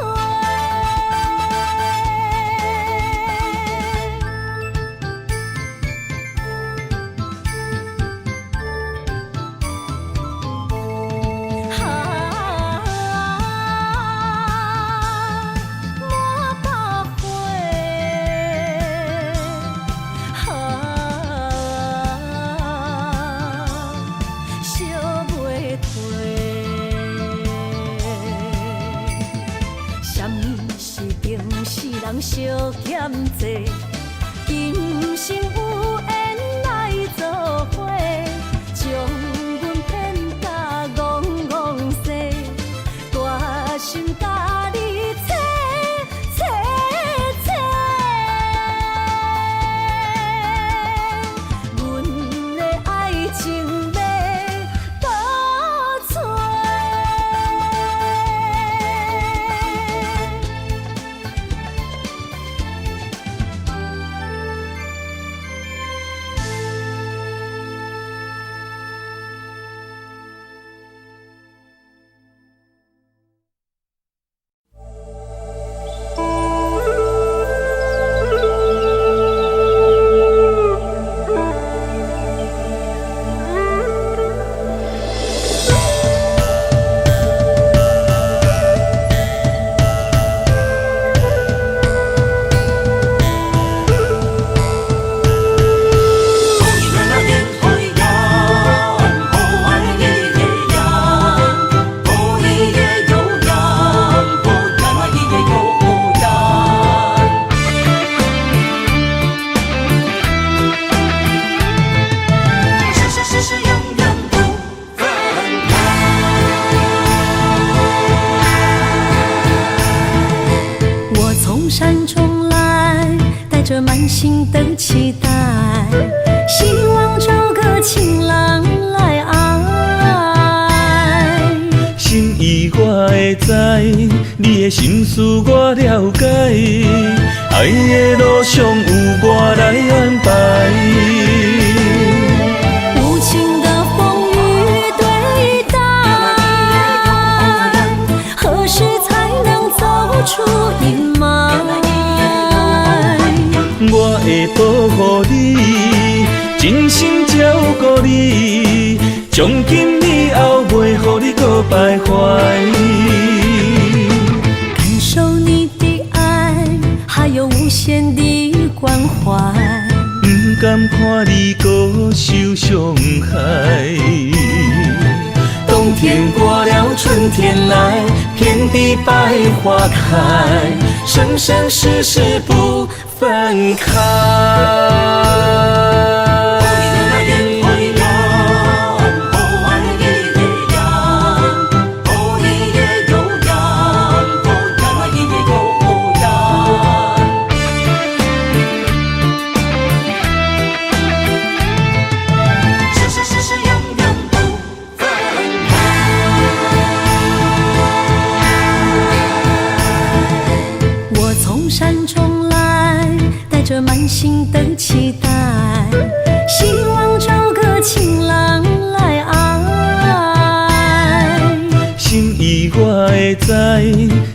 人相欠债，今生有缘来作伙，将阮骗甲戆戆西，大心甲你切切切，阮的爱情要倒找。满心的期待，希望找个情郎来爱。心意我会知，你的心思我了解，爱的路上有我来安排。无情的风雨对待，何时才能走出阴霾？我会保护你，真心照顾你，从今以后袂予你搁徘徊。感受你的爱，还有无限的关怀，不甘看你搁受伤害。冬天过了，春天来，遍地百花开，生生世世不分开。满心的期待，希望找个情郎来爱。心意我会知，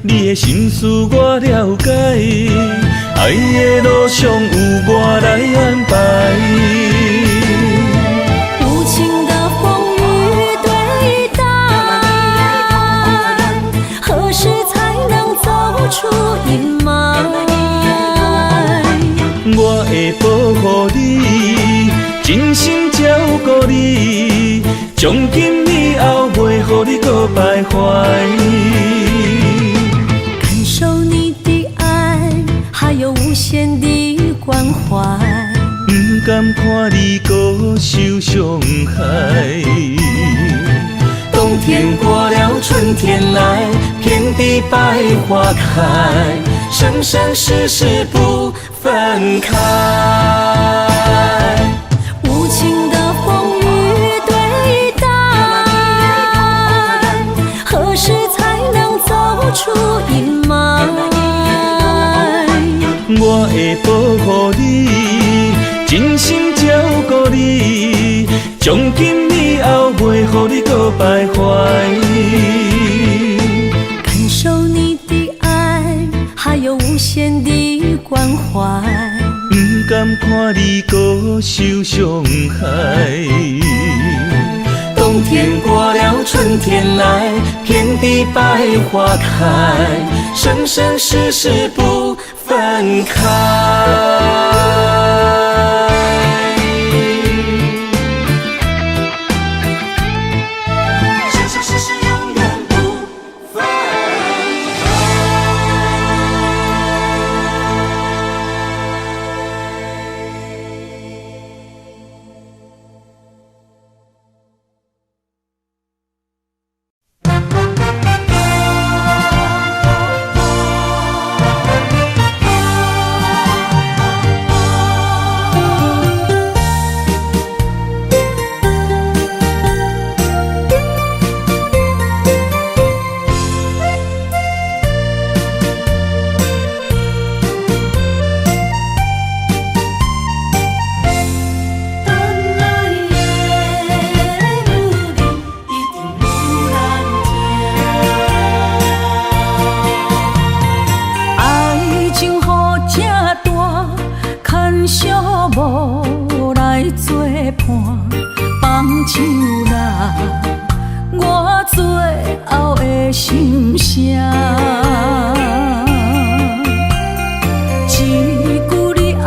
你的心思我了解，爱的路上有我来安排。无情的风雨对待，会保护你，真心照顾你，从今以后袂予你搁徘徊。感受你的爱，还有无限的关怀。不甘看你搁受伤害。冬天过了，春天来，遍地百花开，生生世世不分开。无情的风雨对待，何时才能走出阴霾？我会保护你，真心照顾你，从今以后袂予你搁徘徊。感受你的爱，还有无限的关怀。不甘看你搁受伤害。冬天过了，春天来，遍地百花开，生生世世不分开。生生世世永远不分开。无来作伴，放手啦，我最后的心声。一句你爱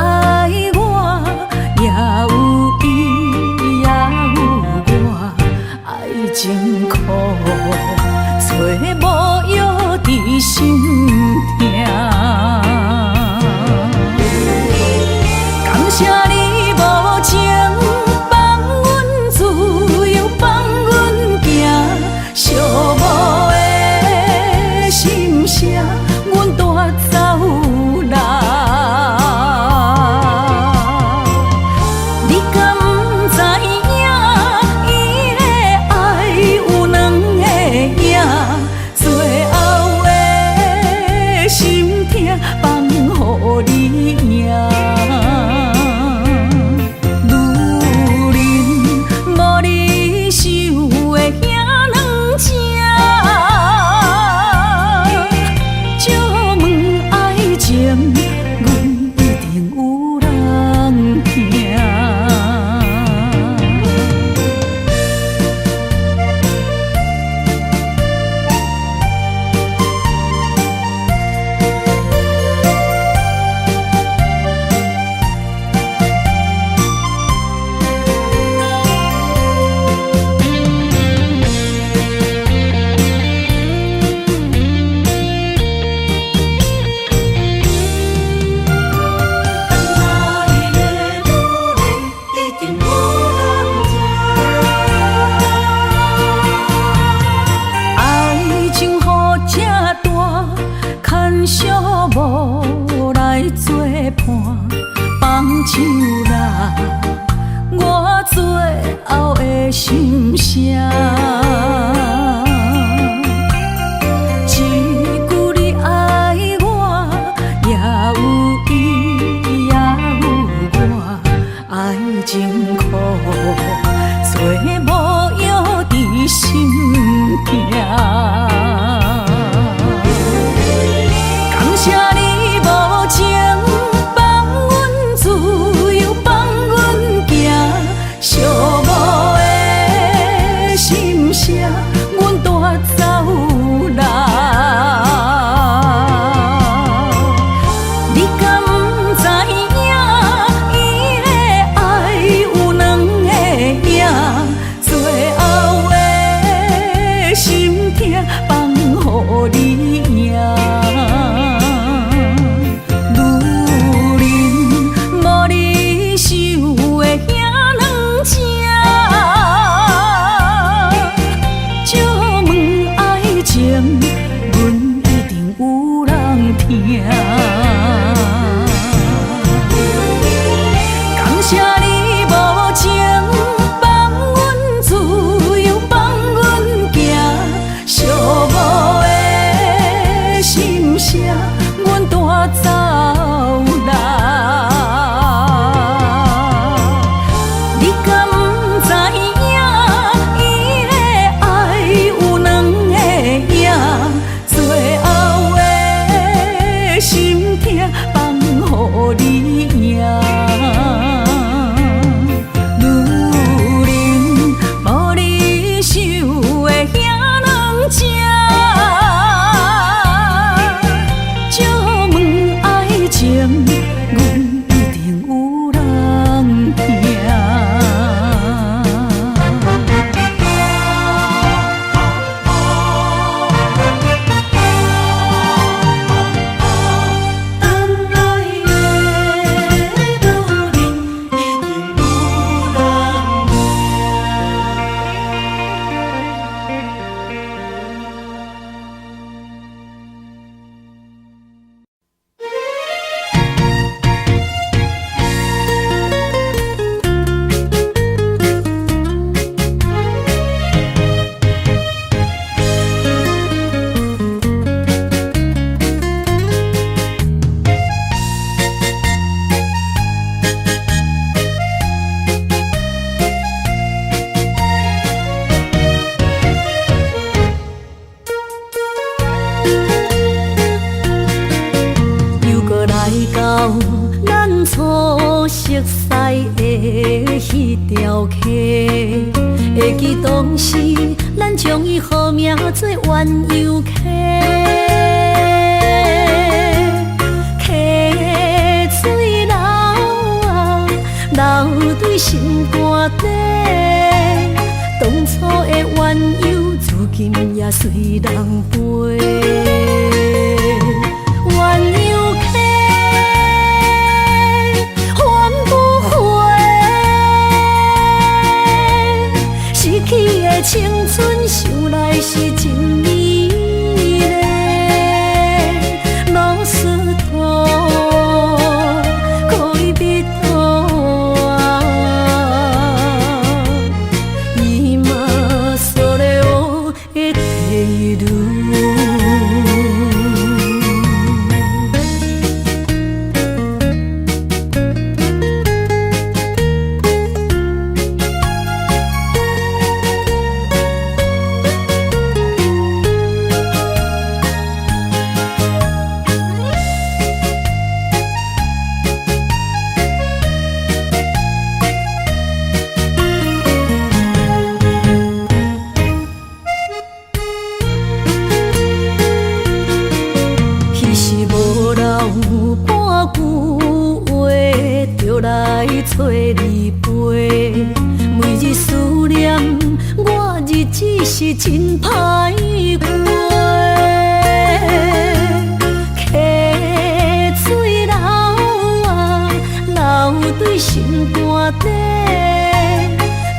我，也有伊，也有我，爱情苦，找无药伫心痛。感谢你无情放阮自由，放阮行，寂寞的心声，阮带走啦。予你赢。女人无你受的遐软食，借问爱情，阮一定有人疼。咱初熟悉的迄条溪，会记当时咱将伊号名做鸳鸯溪。溪水流啊，流对心肝底。当初的鸳鸯，至今也随人陪。鸳鸯溪。失去的青春，想来是真美丽。老师徒，可伊别途啊，伊嘛所了的地路。来找你陪，每日思念，我日子是真歹过。溪水流啊，流对心肝底。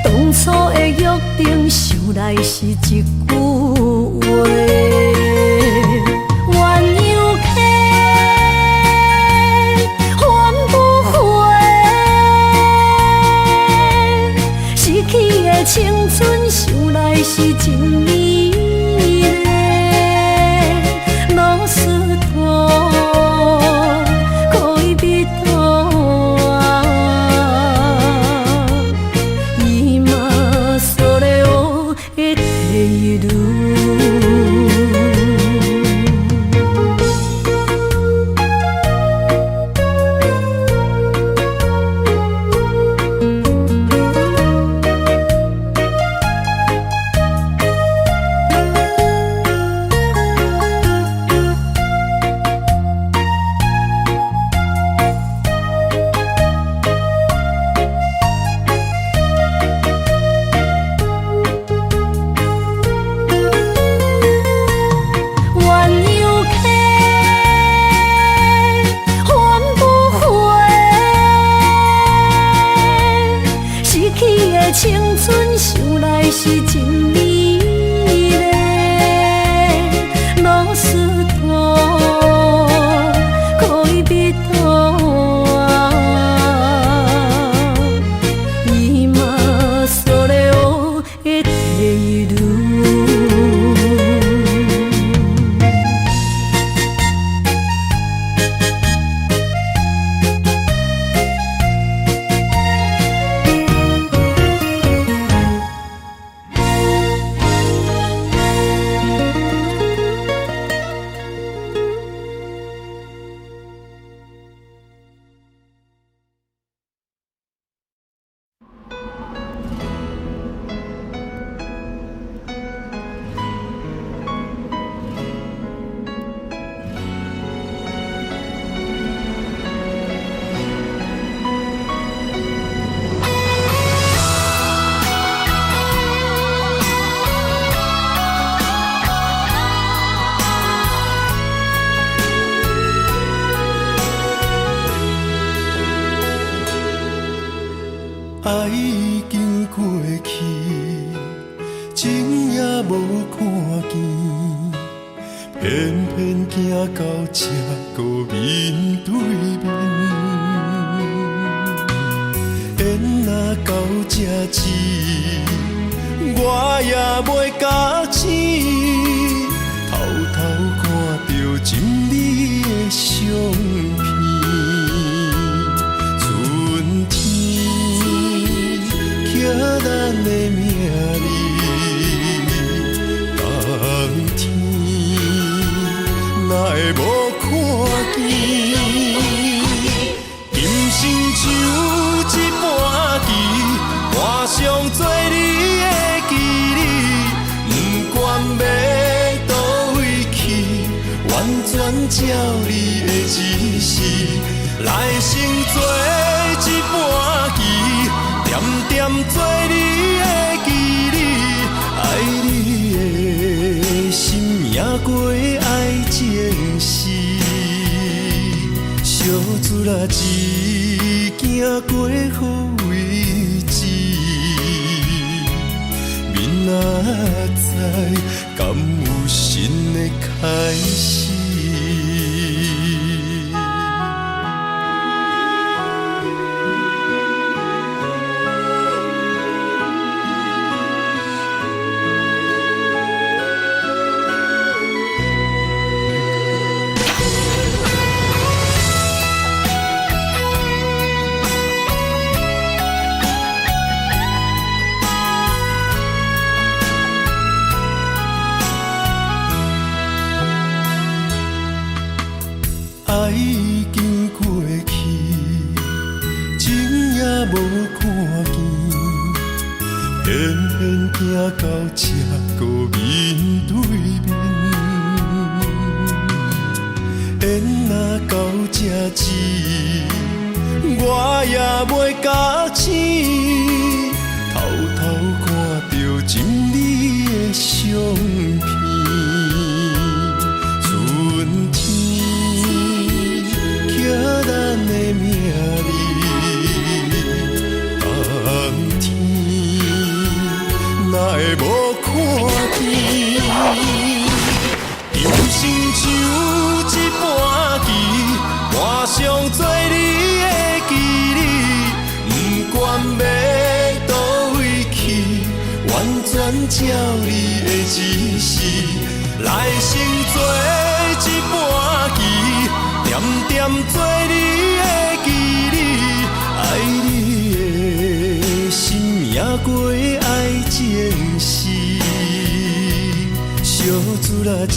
当初的约定，想来是一句话。青春想来是真美丽，老师徒，可伊别途啊，伊嘛所了的地路。爱已经过去，情也无看见，偏偏行到这个面对面。缘若到这时，我也袂甲醒，偷偷看到真美的相片。春天刻咱的名字，冬天哪会无看见？今生像一盘棋，换上做你的记忆，不管要倒位去，完全照你的指示，来成做一盘棋，点点做你的记忆，爱你的心也过爱情诗，小船啊一行过好位置，明仔载敢有新的开始？爱已经过去，情也无看见，偏偏行到这个面对面。缘若到这时，我也袂甲醒，偷偷看到真美的相片。春天刻咱的名字，冬天哪会无看见？今生像一盘棋，换上做你的记忆，不管要倒位去，完全照你的指示，来成做一盘棋，点点做你的记忆，爱你的心也过爱情诗，小船啊一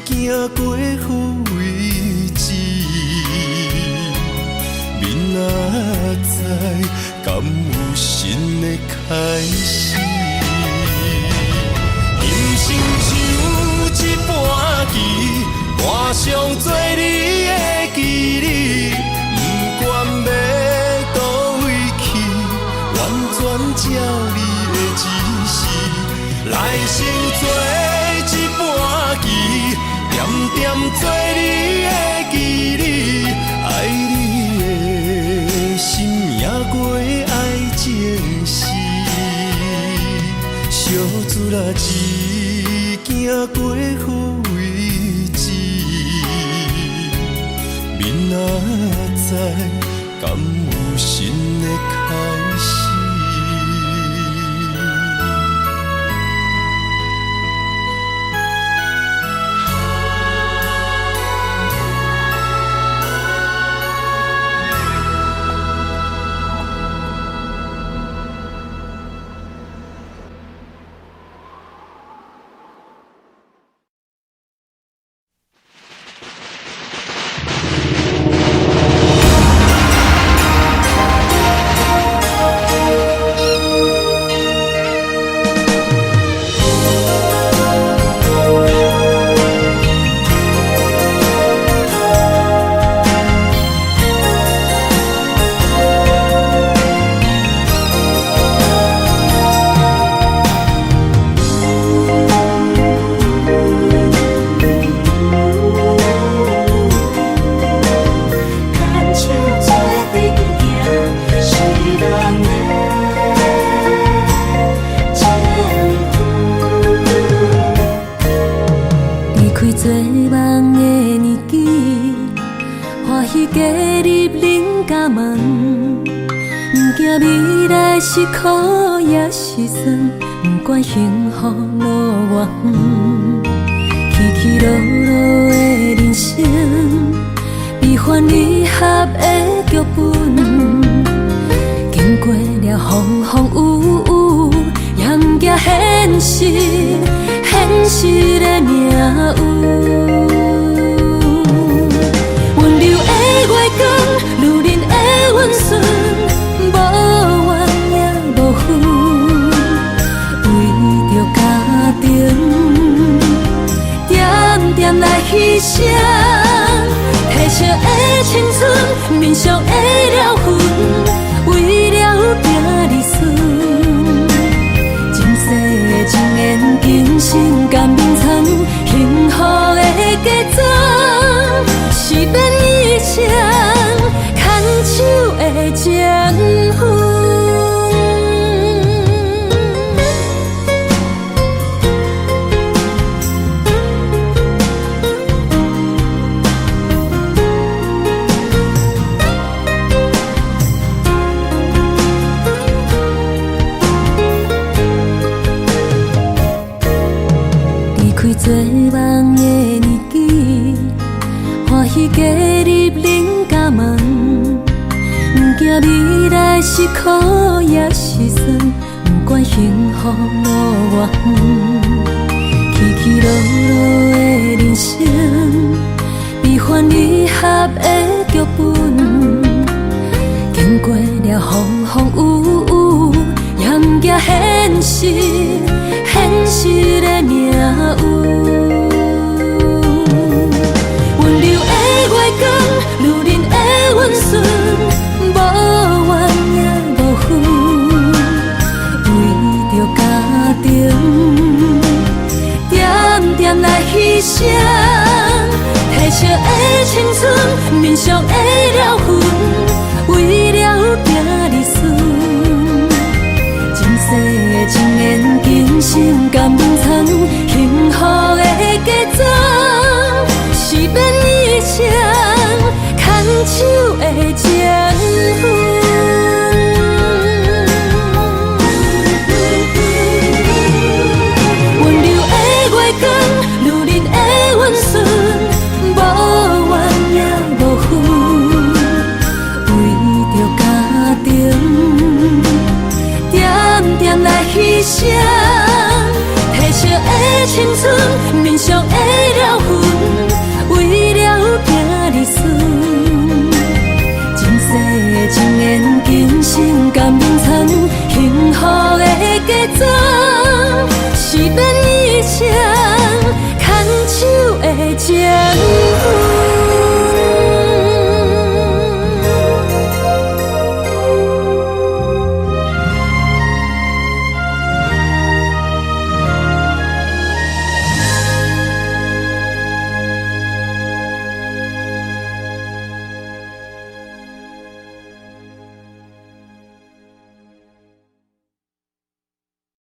行过好位置，明仔载敢有新的开始？人生像一盘棋，换上做你的记忆，不管要倒位去，完全照你的指示，来成做一盘棋，点点做你的记忆，爱你的心也过爱情诗，小船啊一行过好位置，明仔载敢有新的开始？入人家门，不惊未来是苦也是酸，不管幸福路偌远，起起落落的人生，悲欢离合的剧本，经过了风风雨雨，也不惊现实，现实的命运。温柔的月光，女人的温顺，无怨也无恨，为着家庭，点点来牺牲。褪色的青春，面上的了痕，为了拼日顺。前世情缘，今生甘眠藏，幸福的家庄，是变一生牵手的情分。做梦的年纪，欢喜加入人家门，不惊未来是苦也是酸，不管幸福路偌远，起起落落的人生，悲欢离合的剧本，经过了风风雨雨，也不惊现实，现实的命运。温柔的月光，女人的温顺，无怨也无恨，为着家庭，点点来牺牲。褪色的青春，面上的了痕，为了拼日顺。前世的情缘，今生甘眠藏，幸福的家庄，是变一生牵手的情分。温柔的月光，女人的温顺，无怨也无恨，为着家庭，点点来牺牲。褪色的青春，